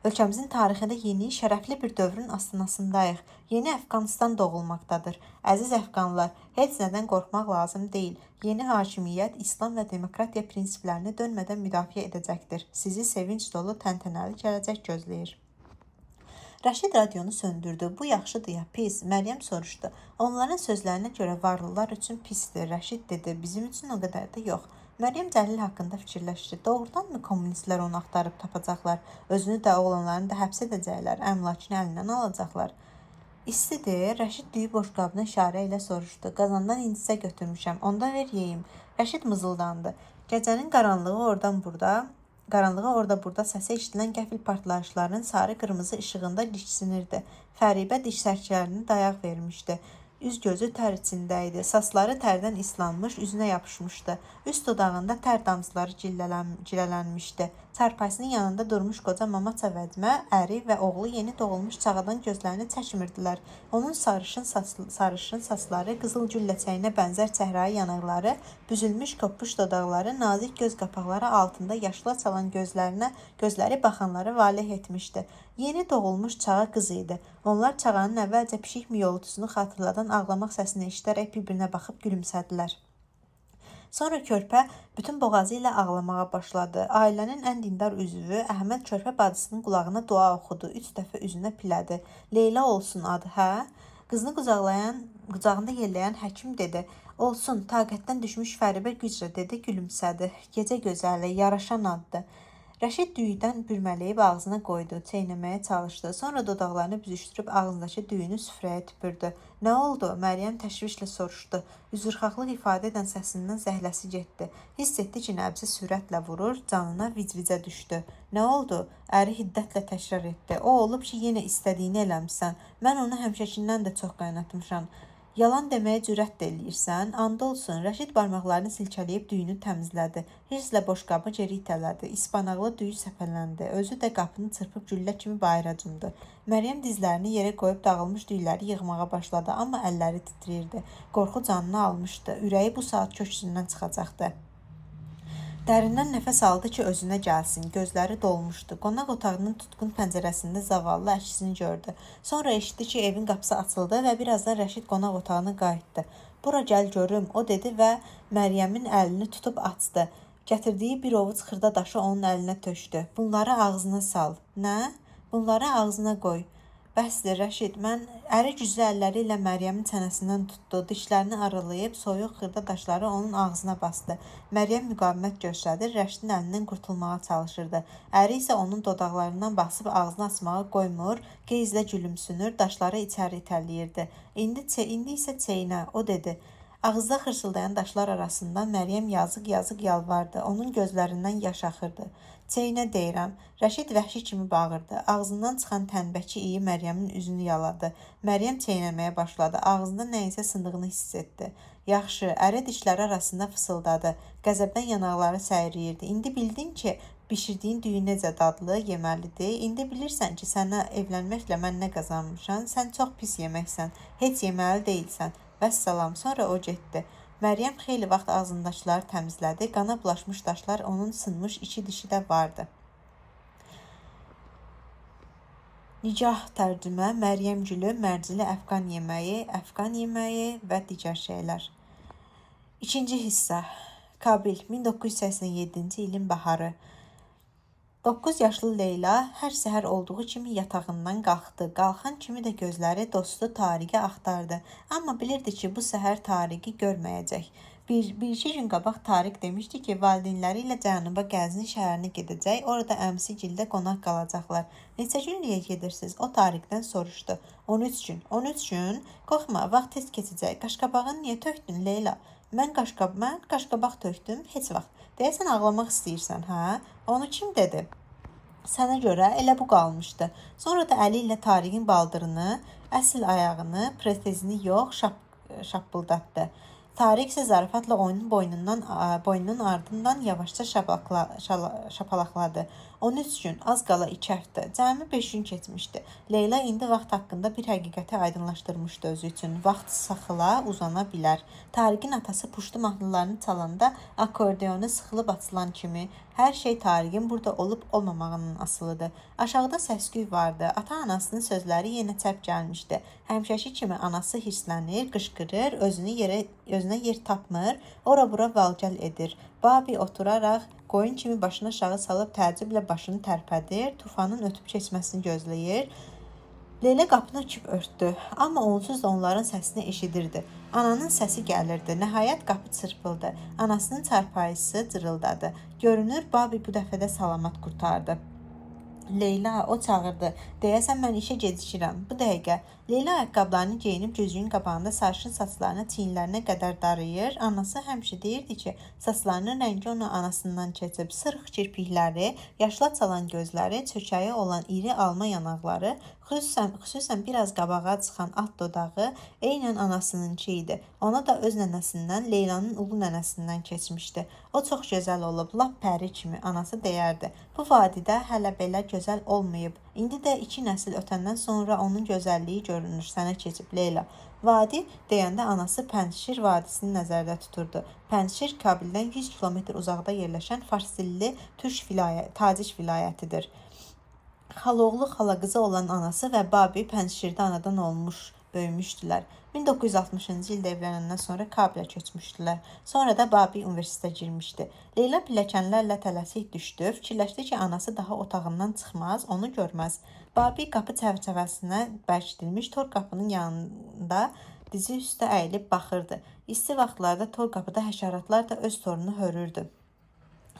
Ölkəmizin tarixində yeni, şərəfli bir dövrün astanasındayıq. Yeni Əfqanistan doğulmaqdadır. Əziz əfqanlar, heç nədən qorxmaq lazım deyil. Yeni hakimiyyət İslam və demokratiya prinsiplərini dönmədən müdafiə edəcəkdir. Sizi sevinç dolu, təntənəli gələcək gözləyir. Rəşid radionu söndürdü. Bu yaxşıdır ya pis? Məryəm soruşdu. Onların sözlərinə görə varlılar üçün pisdir. Rəşid dedi. Bizim üçün o qədər də yox. Məryəm Cəlil haqqında fikirləşdi. Doğrudanmı kommunistlər onu axtarıb tapacaqlar? Özünü də, oğlanlarını da həbs edəcəklər, əmlakını əlindən alacaqlar. İstidir, Rəşid düyü boşqabını işarə ilə soruşdu. Qazandan indisə götürmüşəm, onda ver yeyim. Rəşid mızıldandı. Gecənin qaranlığı orada-burada səsi eşidilən qəfil partlayışların sarı-qırmızı işığında diksinirdi. Fəribə diş sərkələrini dayaq vermişdi. Üz-gözü tər içində idi. Saçları tərdən islanmış, üzünə yapışmışdı. Üst dodağında tər damcıları cillələnmişdi. Çarpayısının yanında durmuş qoca mama çavəcmə, əri və oğlu yeni doğulmuş çağadan gözlərini çəkmirdilər. Onun sarışın saçları, qızıl gül ləçəyinə bənzər çəhrayı yanaqları, büzülmüş kopmuş dodaqları, nazik göz qapaqları altında yaşlı çalan gözləri baxanları valeh etmişdi. Yeni doğulmuş çağa qız idi. Onlar çağanın əvvəlcə pişik miyoltusunu xatırladan ağlamaq səsini eşidərək bir-birinə baxıb gülümsədilər. Sonra körpə bütün boğazı ilə ağlamağa başladı. Ailənin ən dindar üzvü Əhməd körpə bacısının qulağına dua oxudu. 3 dəfə üzünə pilədi. Leyla olsun adı, hə? Qızını qucağında yelləyən həkim dedi. Olsun, taqətdən düşmüş Fəribə gücrə dedi, gülümsədi. Gecə gözəli, yaraşan addı. Rəşid düyüdən bürmələyib ağzına qoydu, çeynəməyə çalışdı. Sonra dodaqlarını büzüşdürüb ağzındakı düyünü süfrəyə tüpürdü. Nə oldu? Məryəm təşvişlə soruşdu. Üzrxahlıq ifadə edən səsindən zəhləsi getdi. Hiss etdi ki, nəbzi sürətlə vurur, canına vicvicə düşdü. Nə oldu? Əri hiddətlə təkrar etdi. O olub ki, yenə istədiyini eləmisən. Mən onu həmişəkindən də çox qaynatmışam. Yalan deməyə cürət də eləyirsən, and olsun. Rəşid barmaqlarını silkələyib düyünü təmizlədi. Hirslə boşqabı geri itələdi. İspanaqlı düyü səpələndi. Özü də qapını çırpıb güllə kimi bayıra cumdu. Məryəm dizlərini yerə qoyub dağılmış düyləri yığmağa başladı, amma əlləri titrəyirdi. Qorxu canını almışdı. Ürəyi bu saat köksündən çıxacaqdı. Dərindən nəfəs aldı ki, özünə gəlsin. Gözləri dolmuşdu. Qonaq otağının tutqun pəncərəsində zavallı əksini gördü. Sonra eşitdi ki, evin qapısı açıldı və birazdan Rəşid qonaq otağına qayıtdı. Bura gəl görüm, o dedi və Məryəmin əlini tutub açdı. Gətirdiyi bir ovuc xırda daşı onun əlinə tökdü. Bunları ağzına sal. Nə? Bunları ağzına qoy. Bəsdir, Rəşid, əri güclü əlləri ilə Məryəmin çənəsindən tutdu, dişlərini aralayıb soyuq xırda daşları onun ağzına bastı. Məryəm müqavimət göstərdi, Rəşidin əlindən qurtulmağa çalışırdı. Əri isə onun dodaqlarından basıb ağzını açmağa qoymur, qeyzlə gülümsünür, daşları içəri itələyirdi. İndi isə çeynə, o dedi. Ağızda xırsıldayan daşlar arasından Məryəm yazıq yalvardı. Onun gözlərindən yaş axırdı. Çeynə deyirəm. Rəşid vəhşi kimi bağırdı. Ağzından çıxan tənbəki iyi Məryəmin üzünü yaladı. Məryəm çeynəməyə başladı. Ağzında nəyinsə sındığını hiss etdi. Yaxşı, əri dişləri arasında fısıldadı. Qəzəbdən yanaqları səyriyirdi. İndi bildin ki, bişirdiyin düyü necə dadlı, yeməlidir. İndi bilirsən ki, sənə evlənməklə mən nə qazanmışam. Sən çox pis yeməksən. Heç yeməli deyilsən. Vəssalam, sonra o getdi. Məryəm xeyli vaxt ağzındakıları təmizlədi. Qana bulaşmış daşlar onun sınmış iki dişi də vardı. Nicah tərcümə, Məryəm gülü, mərcili əfqan yeməyi və digər şeylər. İkinci hissə. Kabil, 1987-ci ilin baharı. 9 yaşlı Leyla hər səhər olduğu kimi yatağından qalxdı. Qalxan kimi də gözləri dostu Tariqi axtardı. Amma bilirdi ki, bu səhər Tariqi görməyəcək. Bir-iki gün qabaq Tariq demişdi ki, valideynləri ilə Cənuba Qəzvin şəhərinə gedəcək. Orada əmsi gildə qonaq qalacaqlar. Neçə günlüyə gedirsiniz? O Tariqdən soruşdu. 13 gün. 13 gün? Qorxma, vaxt tez keçəcək. Qaşqabağını niyə tökdün, Leyla? Mən qaşqabaq tökdüm, heç vaxt. Deyəsən ağlamaq istəyirsən, hə? Onu kim dedi? Sənə görə elə bu qalmışdı. Sonra da əli ilə Tariqin baldırını, əsl ayağını, protezini yox, şappıldatdı. Tariq isə zarafatla onun boynunun ardından yavaşca şapalaqladı. 13 gün, az qala 2 həftə, cəmi 5 gün keçmişdi. Leyla indi vaxt haqqında bir həqiqəti aydınlaşdırmışdı özü üçün. Vaxt saxıla, uzana bilər. Tariqin atası puştu mahnılarını çalanda akordeonu sıxılıb açılan kimi hər şey Tariqin burada olub olmamağının asılıdır. Aşağıda səsküy vardı. Ata-anasının sözləri yenə çəp gəlmişdi. Həmişəki kimi anası hirslənir, qışqırır, özünə yer tapmır, ora-bura valgəl edir. Babi oturaraq qoyun kimi başını aşağı salıb təəccüblə başını tərpədir, tufanın ötüb keçməsini gözləyir. Leyla qapını açıb örtdü, amma onsuz da onların səsini eşidirdi. Ananın səsi gəlirdi. Nəhayət qapı çırpıldı. Anasının çarpayısı cırıldadı. Görünür, Babi bu dəfə də salamat qurtardı. Leyla, o çağırdı. Deyəsən mən işə gecikirəm. Bu dəqiqə. Leyla ayaqqablarını geyinib gözünün qabağında sarışın saçlarını çiyinlərinə qədər darayır. Anası həmişə deyirdi ki, saçlarının rəngi onu anasından keçib. Sırıq kirpikləri, yaşla çalan gözləri, çökəyi olan iri alma yanaqları Xüsusən biraz qabağa çıxan alt dodağı eynən anasınınki idi. Ona da öz nənəsindən, Leylanın ulu nənəsindən keçmişdi. O çox gözəl olub, lap pəri kimi, anası deyərdi. Bu vadidə hələ belə gözəl olmayıb. İndi də 2 nəsil ötəndən sonra onun gözəlliyi görünür, sənə keçib Leyla. Vadi deyəndə anası Pənşir vadisini nəzərdə tuturdu. Pənşir Kabildən 100 kilometr uzaqda yerləşən Farsilli Tacik vilayətidir. Xaloğlu xalaqızı olan anası və Babi Pənşirdə anadan olmuş, böyümüşdülər. 1960-cı ildə evlənəndən sonra Kabilə köçmüşdülər. Sonra da Babi universitetə girmişdi. Leyla pilləkənlərlə tələsik düşdü. Fikirləşdi ki, anası daha otağından çıxmaz, onu görməz. Babi qapı çərçivəsinə bərkidilmiş tor qapının yanında dizi üstə əyilib baxırdı. İsti vaxtlarda tor qapıda həşəratlar da öz torunu hörürdü.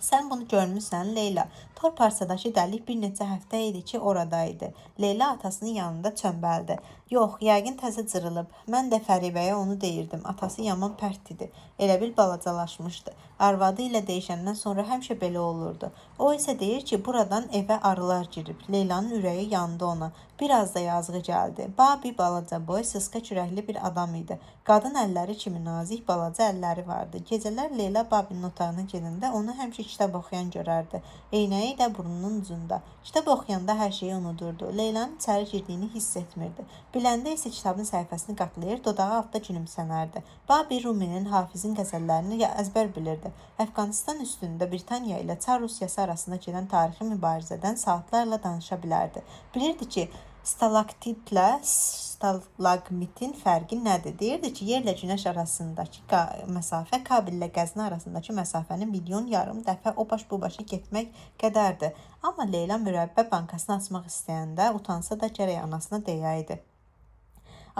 Sən bunu görmüsən, Leyla. Tor parçadakı dəlik bir neçə həftə idi ki, oradaydı. Leyla atasının yanında çömbəldi. Yox, yəqin təzə cırılıb. Mən də Fəribəyə onu deyirdim. Atası yaman pərt idi. Elə bil balacalaşmışdı. Arvadı ilə deyişəndən sonra həmişə belə olurdu. O isə deyir ki, buradan evə arılar girib. Leylanın ürəyi yandı ona. Biraz da yazığı gəldi. Babi balaca boy, sıska kürəkli bir adam idi. Qadın əlləri kimi nazik, balaca əlləri vardı. Gecələr Leyla Babinin otağına gedəndə onu həmişə kitab oxuyan görərdi. Eynəyi də burnunun ucunda. Kitab oxuyanda hər şeyi unudurdu. Leylanın içəri girdiyini hiss etmirdi. Biləndə isə kitabın səhifəsini qatlayır, dodağı altda gülümsənərdi. Babi Ruminin, Hafizin qəzəllərini əzbər bilirdi. Əfqanistan üstündə Britaniya ilə Çar Rusiyası arasında gedən tarixi mübarizədən saatlarla danışa bilərdi. Bilirdi ki, stalaktitlə stalagmitin fərqi nədir? Deyirdi ki, yerlə günəş arasındakı məsafə Kabillə Qəzni arasındakı məsafəni milyon yarım dəfə o baş bu başa getmək qədərdir. Amma Leyla mürəbbə bankasını açmaq istəyəndə utansa da gərək anasına deyəydi.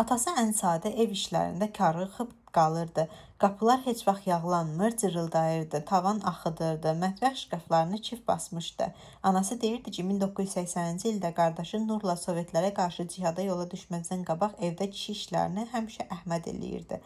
Atası ən sadə ev işlərində karıxıb qalırdı. Qapılar heç vaxt yağlanmır, cırıldayırdı, tavan axıdırdı, mətbəx şkaflarını çift basmışdı. Anası deyirdi ki, 1980-ci ildə qardaşı Nurla Sovetlərə qarşı cihada yola düşməzdən qabaq evdə kişi işlərini həmişə Əhməd eləyirdi.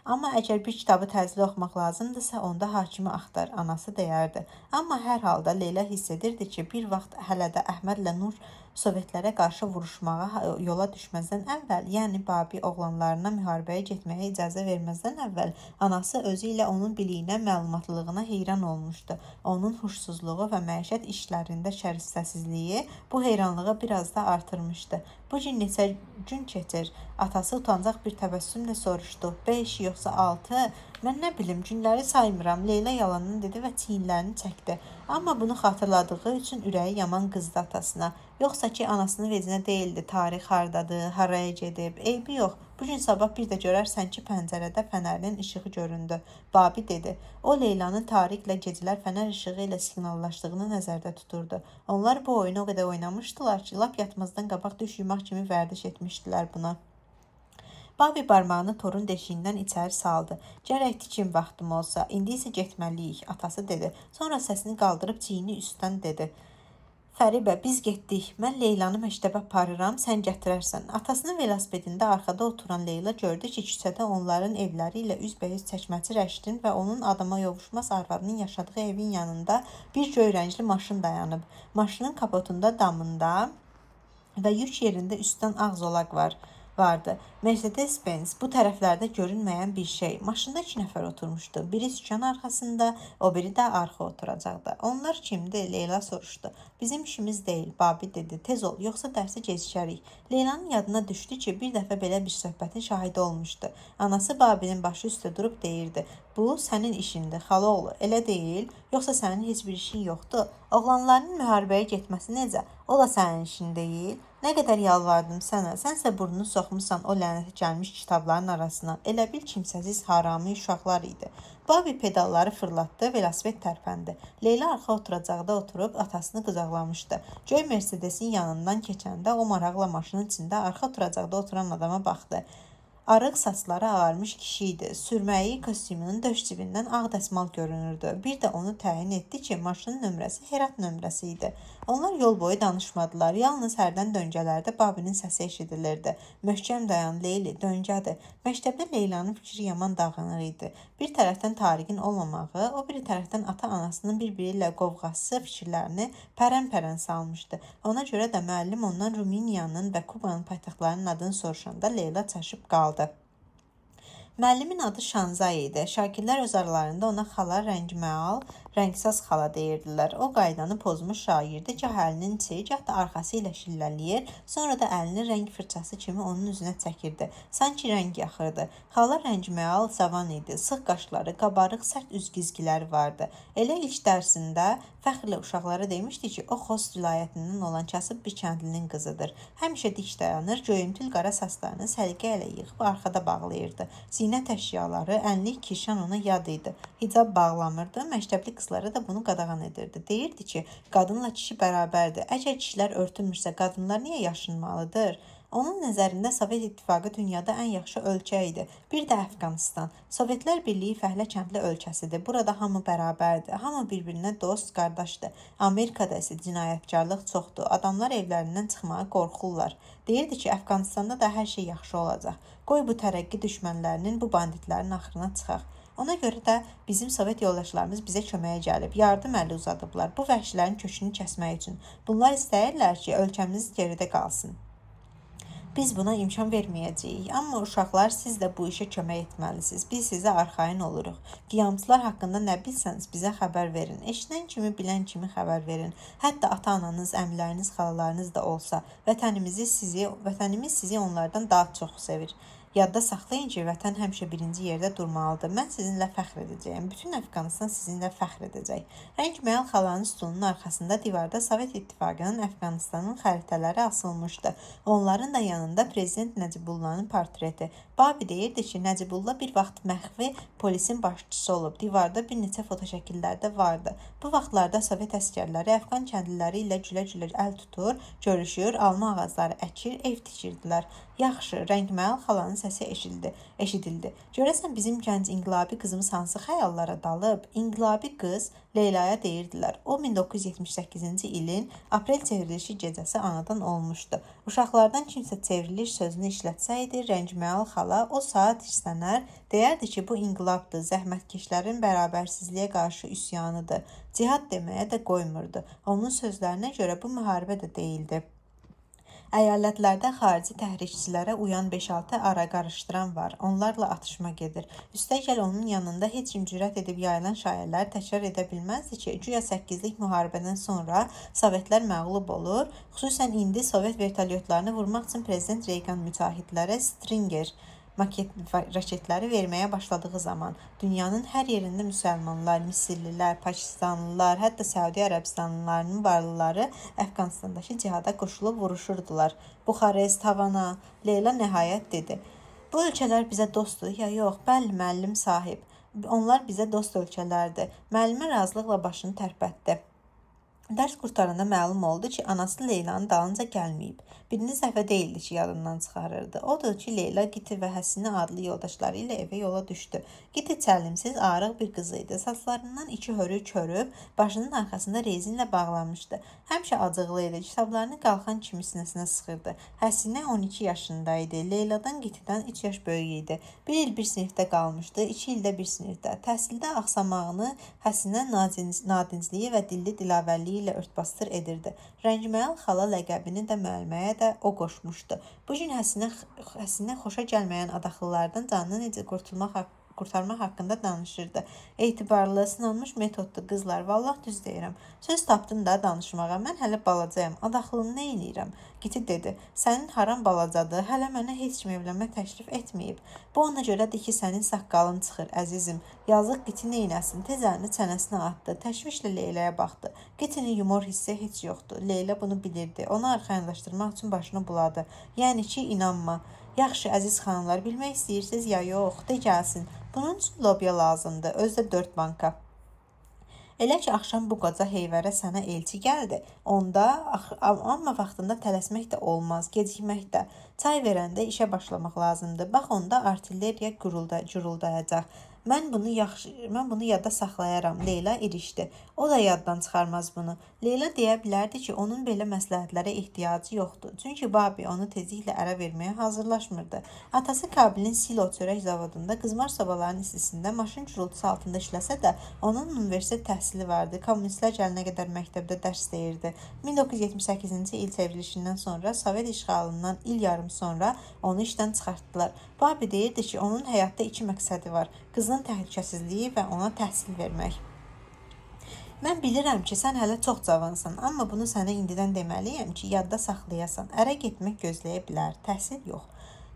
Amma əgər bir kitabı təcili oxumaq lazımdırsa, onda hakimi axtar, anası deyərdi. Amma hər halda Leyla hiss edirdi ki, bir vaxt hələ də Əhmədlə Nur Sovetlərə qarşı vuruşmağa yola düşməzdən əvvəl, yəni Babi oğlanlarına müharibəyə getməyə icazə verməzdən əvvəl, anası özü ilə onun biliyinə, məlumatlılığına heyran olmuşdu. Onun huşsuzluğu və məişət işlərində şərifsizliyi bu heyranlığı biraz da artırmışdı. Bu gün neçə gün keçir? Atası utancaq bir təbəssümlə soruşdu. 5 yoxsa 6? Mən nə bilim, günləri saymıram. Leyla yalanını dedi və çiyinlərini çəkdi. Amma bunu xatırladığı üçün ürəyi yaman qızdı atasına. Yoxsa ki, anasının vecinə deyildi. Tarix hardadır, haraya gedib. Eybi yox. Bugün sabah bir də görərsən ki, pəncərədə fənərinin işığı göründü. Babi dedi. O, Leylanın Tariklə gecələr fənər işığı ilə siqnallaşdığını nəzərdə tuturdu. Onlar bu oyunu o qədər oynamışdılar ki, lap yatmazdan qabaq düş yumaq kimi vərdiş etmişdilər buna. Babi barmağını torun deşiyindən içəri saldı. Gərək tikin vaxtım olsa, indi isə getməliyik, atası dedi. Sonra səsini qaldırıb çiyini üstdən dedi. Fəribə, biz getdik. Mən Leylanı məktəbə aparıram, sən gətirərsən. Atasının velosipedində arxada oturan Leyla gördü ki, küçədə onların evləri ilə üzbəüz çəkməçi Rəşdin və onun adama yovuşmaz arvadının yaşadığı evin yanında bir göy rəngli maşın dayanıb. Maşının kapotunda, damında və yük yerində üstdən ağ zolaq vardı. Mercedes-Benz bu tərəflərdə görünməyən bir şey. Maşında 2 nəfər oturmuşdu. Biri sükan arxasında, o biri də arxa oturacaqdı. Onlar kimdir? Leyla soruşdu. Bizim işimiz deyil, Babi dedi. Tez ol, yoxsa dərsə gecikərik. Leylanın yadına düşdü ki, bir dəfə belə bir söhbətin şahidi olmuşdu. Anası Babinin başı üstə durub deyirdi. Bu sənin işindir, xalaoğlu, elə deyil? Yoxsa sənin heç bir işin yoxdur? Oğlanların müharibəyə getməsi necə? O da sənin işin deyil? Nə qədər yalvardım sənə, sənsə burnunu soxmusan o lənətə gəlmiş kitabların arasına. Elə bil kimsəsiz harami uşaqlar idi. Babi pedalları fırlatdı, velosiped tərpəndi. Leyla arxa oturacaqda oturub atasını qızaqlamışdı. Göy Mercedesin yanından keçəndə o maraqla maşının içində arxa oturacaqda oturan adama baxdı. Arıq saçları ağarmış kişi idi. Sürməyi kostyumunun döş cibindən ağ dəsmal görünürdü. Bir də onu təyin etdi ki, maşının nömrəsi Herat nömrəsi idi. Onlar yol boyu danışmadılar. Yalnız hərdən döngələrdə Babinin səsi eşidilirdi. Möhkəm dayan Leyli, döngədir. Məktəbdə Leylanın fikri yaman dağınıq idi. Bir tərəfdən Tariqin olmamağı, o biri tərəfdən ata-anasının bir-biri ilə qovğası fikirlərini pərən-pərən salmışdı. Ona görə də müəllim ondan Rumıniyanın və Kubanın paytaxtlarının adını soruşanda Leyla çaşıb qaldı. Müəllimin adı Şanzay idi. Şagirdlər öz aralarında ona xala rəngməal, rəngsaz xala deyirdilər. O qaydanı pozmuş şagirdi gah əlinin içi, gah da arxası ilə şillələyir, sonra da əlini rəng fırçası kimi onun üzünə çəkirdi. Sanki rəng yaxırdı. Xala rəngməal cavan idi. Sıx qaşları, qabarıq, sərt üzgizgiləri vardı. Elə ilk dərsində fəxrlə uşaqlara demişdi ki, o Xost vilayətindən olan kasıb bir kəndlinin qızıdır. Həmişə dik dayanır, göyümtül qara saçlarını səliqə ilə yığıb arxada bağlayırdı. Zinət əşyaları, ənlik kirşan ona yad idi. Hicab bağlamırdı, məktəbli qızlara da bunu qadağan edirdi. Deyirdi ki, qadınla kişi bərabərdir. Əgər kişilər örtülmürsə, qadınlar niyə yaşınmalıdır? Onun nəzərində Sovet İttifaqı dünyada ən yaxşı ölkə idi. Bir də Əfqanistan. Sovetlər Birliyi fəhlə kəndli ölkəsidir. Burada hamı bərabərdir. Hamı bir-birinə dost, qardaşdır. Amerikada isə cinayətkarlıq çoxdur. Adamlar evlərindən çıxmağa qorxurlar. Deyirdi ki, Əfqanistanda da hər şey yaxşı olacaq. Qoy bu tərəqqi düşmənlərinin, bu banditlərin axırına çıxaq. Ona görə də bizim Sovet yoldaşlarımız bizə köməyə gəlib, yardım əli uzadıblar bu vəhşilərin kökünü kəsmək üçün. Bunlar istəyirlər ki, ölkəmiz geridə qalsın. Biz buna imkan verməyəcəyik. Amma uşaqlar, siz də bu işə kömək etməlisiniz. Biz sizə arxayın oluruq. Qiyamçılar haqqında nə bilsəniz bizə xəbər verin. Eşidən kimi, bilən kimi xəbər verin. Hətta ata-ananız, əmiləriniz, xalalarınız da olsa, vətənimiz sizi onlardan daha çox sevir. Yadda saxlayın ki, vətən həmişə birinci yerdə durmalıdır. Mən sizinlə fəxr edəcəyəm. Bütün Əfqanistan sizinlə fəxr edəcək. Rəngməyal xalanın stolunun arxasında divarda Sovet İttifaqının Əfqanistanın xəritələri asılmışdı. Onların da yanında prezident Nəcibullahın portreti. Babi deyirdi ki, Nəcibulla bir vaxt məxfi polisin başçısı olub. Divarda bir neçə fotoşəkillər də vardı. Bu vaxtlarda Sovet əskərləri Əfqan kəndliləri ilə gülə-gülə əl tutur, görüşür, alma ağacları əkir, ev tikirdilər. Yaxşı, Rəngməyal xalanın səsi eşidildi. Görəsən bizim gənc inqilabi qızımız hansı xəyallara dalıb? İnqilabi qız Leylaya deyirdilər. O 1978-ci ilin aprel çevrilişi gecəsi anadan olmuşdu. Uşaqlardan kimsə çevriliş sözünü işlətsəydi, Rəngməyal xala o saat hirslənər, deyərdi ki, bu inqilabdır, zəhmətkeşlərin bərabərsizliyə qarşı üsyanıdır. Cihad deməyə də qoymurdu. Onun sözlərinə görə bu müharibə də deyildi. Əyalətlərdə xarici təhrikçilərə uyan 5-6 ara qarışdıran var. Onlarla atışma gedir. Üstəgəl onun yanında heç kim cürət edib yayılan şayiələr təkrar edə bilməzdi ki, güya 8-lik müharibədən sonra Sovetlər məğlub olur. Xüsusən indi Sovet vertolyotlarını vurmaq üçün Prezident Reygan mücahidlərə Stinger raketləri verməyə başladığı zaman dünyanın hər yerində müsəlmanlar, Misirlilər, Pakistanlılar, hətta Səudi Ərəbistanlılarının varlıları Əfqanistandakı cihada qoşulub vuruşurdular. Buxarest, Havana, Leyla nəhayət dedi. Bu ölkələr bizə dostdur, ya yox? Bəli, müəllim sahib. Onlar bizə dost ölkələrdir. Müəllimə razılıqla başını tərpətdi. Dərs qurtaranda məlum oldu ki, anası Leylanın dalınca gəlməyib. Birinci dəfə deyildi ki, yadından çıxarırdı. Odur ki, Leyla Giti və Həsinə adlı yoldaşları ilə evə yola düşdü. Giti çəlimsiz, ağrıq bir qız idi. Saçlarından iki hörük körüb, başının arxasında rezinlə bağlanmışdı. Həmişə acıqlı idi, kitablarını qalxan kimi sinəsinə sıxırdı. Həsinə 12 yaşında idi. Leyladan Gitidən 3 yaş böyük idi. Bir il bir sinifdə qalmışdı, 2 ildə bir sinifdə. Təhsildə axsamağını Həsinə nadincliyi və dilli dilavərliyi ilə örtbasdır edirdi. Rəngməyal xala ləqəbini də müəlliməyə də o qoşmuşdu. Bu gün Həsinə xoşa gəlməyən adaxıllardan canını necə qurtarmaq haqqında danışırdı. Etibarlı, sınanmış metodlu qızlar, vallah düz deyirəm. Söz tapdım da danışmağa, mən hələ balacayam, adaxılını nə edirəm? Giti dedi, sənin haram balacadır, hələ mənə heç kim evlənmə təklif etməyib. Bu ona görədir ki, sənin saqqalın çıxır, əzizim. Yazıq Giti neynəsin, tez əlini çənəsinə atdı, təşvişlə Leylaya baxdı. Gitinin yumor hissi heç yoxdur, Leyla bunu bilirdi, onu arxayınlaşdırmaq üçün başını buladı. Yəni ki, inanma. Yaxşı, əziz xanımlar, bilmək istəyirsiniz ya yox, de gəlsin. Bunun üçün lobya lazımdır, özdə 4 banka. Elə ki axşam bu qoca heyvərə sənə elçi gəldi, onda amma vaxtında tələsmək də olmaz, gecikmək də. Çay verəndə işə başlamaq lazımdır. Bax onda artilleriya guruldayacaq. Mən bunu yadda saxlayaram. Leyla irişdi. O da yaddan çıxarmaz bunu. Leyla deyə bilərdi ki, onun belə məsləhətlərə ehtiyacı yoxdur. Çünki Babi onu tezliklə ərə verməyə hazırlaşmırdı. Atası Kabilin silo çörək zavodunda qızmar sobaların istisində maşın gürültüsü altında işləsə də, onun universitet təhsili vardı. Kommunistlər gələnə qədər məktəbdə dərs deyirdi. 1978-ci il çevrilişindən sonra, Sovet işğalından il yarım sonra onu işdən çıxartdılar. Babi deyirdi ki, onun həyatda iki məqsədi var. Qızın təhlükəsizliyi və ona təhsil vermək. Mən bilirəm ki, sən hələ çox cavansan, amma bunu sənə indidən deməliyəm ki, yadda saxlayasan. Ərə getmək gözləyə bilər, təhsil yox.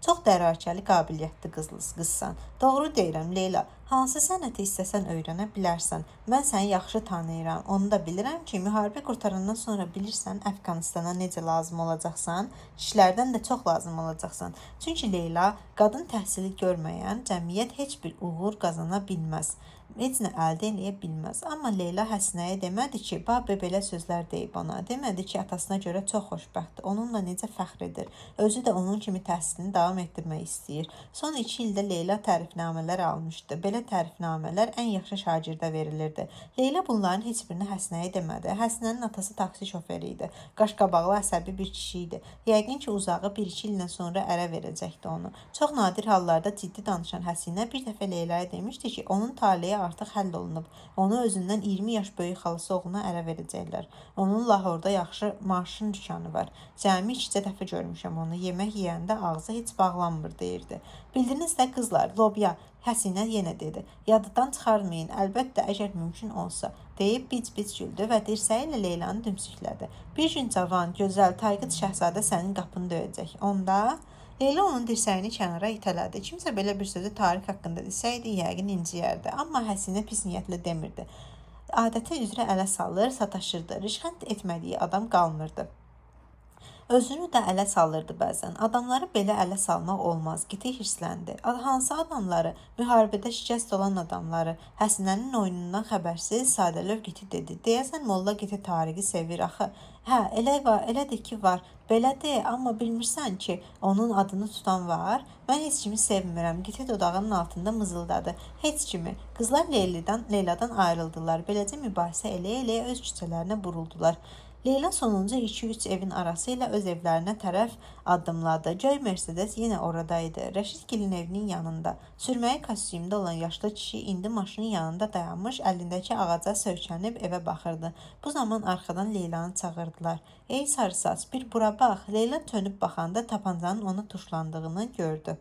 Çox dərrakəli, qabiliyyətli qızsan. Doğru deyirəm, Leyla. Hansı sənəti istəsən öyrənə bilərsən. Mən səni yaxşı tanıyıram. Onu da bilirəm ki, müharibə qurtarandan sonra bilirsən Əfqanistana necə lazım olacaqsan, kişilərdən də çox lazım olacaqsan. Çünki Leyla, qadın təhsili görməyən cəmiyyət heç bir uğur qazana bilməz. Heç nə əldə edə bilməz. Amma Leyla Həsnəyə demədi ki, Babi belə sözlər deyib ona. Demədi ki, atasına görə çox xoşbəxtdir. Onunla necə fəxr edir. Özü də onun kimi təhsilini davam etdirmək istəyir. Son 2 ildə Leyla tərifnamələr almışdı. Belə tərifnamələr ən yaxşı şagirdə verilirdi. Leyla bunların heç birini Həsnəyə demədi. Həsnənin atası taksi şoförü idi. Qaşqabaqlı, əsəbi bir kişi idi. Yəqin ki, uzağı 1-2 ildən sonra ərə verəcəkdi onu. Çox nadir hallarda ciddi danışan Həsinə bir dəfə Leylaya demişdi ki, onun taleyi artıq həll olunub. Onu özündən 20 yaş böyük xalası oğluna ərə verəcəklər. Onun Lahorda yaxşı maşın dükanı var. Cəmi 2 dəfə görmüşəm onu. Yemək yeyəndə ağzı heç bağlanmır deyirdi. Bildiniz də qızlar, lobya. Həsinə yenə dedi. Yaddan çıxarmayın, əlbəttə əgər mümkün olsa, deyib bic-bic güldü və dirsəyi ilə Leylanı dümsüklədi. Bir gün cavan, gözəl, tayqıt şəhzadə sənin qapını döyəcək. Onda Leyla onun dirsəyini kənara itələdi. Kimsə belə bir sözü Tarık haqqında desəydi, yəqin inciyərdi. Amma Həsinə pis niyyətlə demirdi. Adətə üzrə ələ salır, sataşırdı. Rişxənd etmədiyi adam qalmırdı. Özünü də ələ salırdı bəzən. Adamları belə ələ salmaq olmaz. Giti hirsləndi. Hansı adamları? Müharibədə şikəst olan adamları. Həsinənin oyunundan xəbərsiz sadəlöv Giti dedi. Deyəsən Molla Giti Tariqi sevir axı. Hə, elədir ki var. Belədir, amma bilmirsən ki, onun adını tutan var. Mən heç kimi sevmirəm. Giti dodağının altında mızıldadı. Heç kimi. Qızlar Leyladan ayrıldılar. Beləcə mübahisə eləyə öz küçələrinə buruldular. Leyla sonuncu 2-3 evin arası ilə öz evlərinə tərəf addımladı. Göy Mercedes yenə oradaydı. Rəşidgilin evinin yanında. Sürməyi kostyumda olan yaşlı kişi indi maşının yanında dayanmış, əlindəki ağaca söykənib evə baxırdı. Bu zaman arxadan Leylanı çağırdılar. Ey sarı saç, bir bura bax. Leyla tönüb baxanda tapancanın onu tuşlandığını gördü.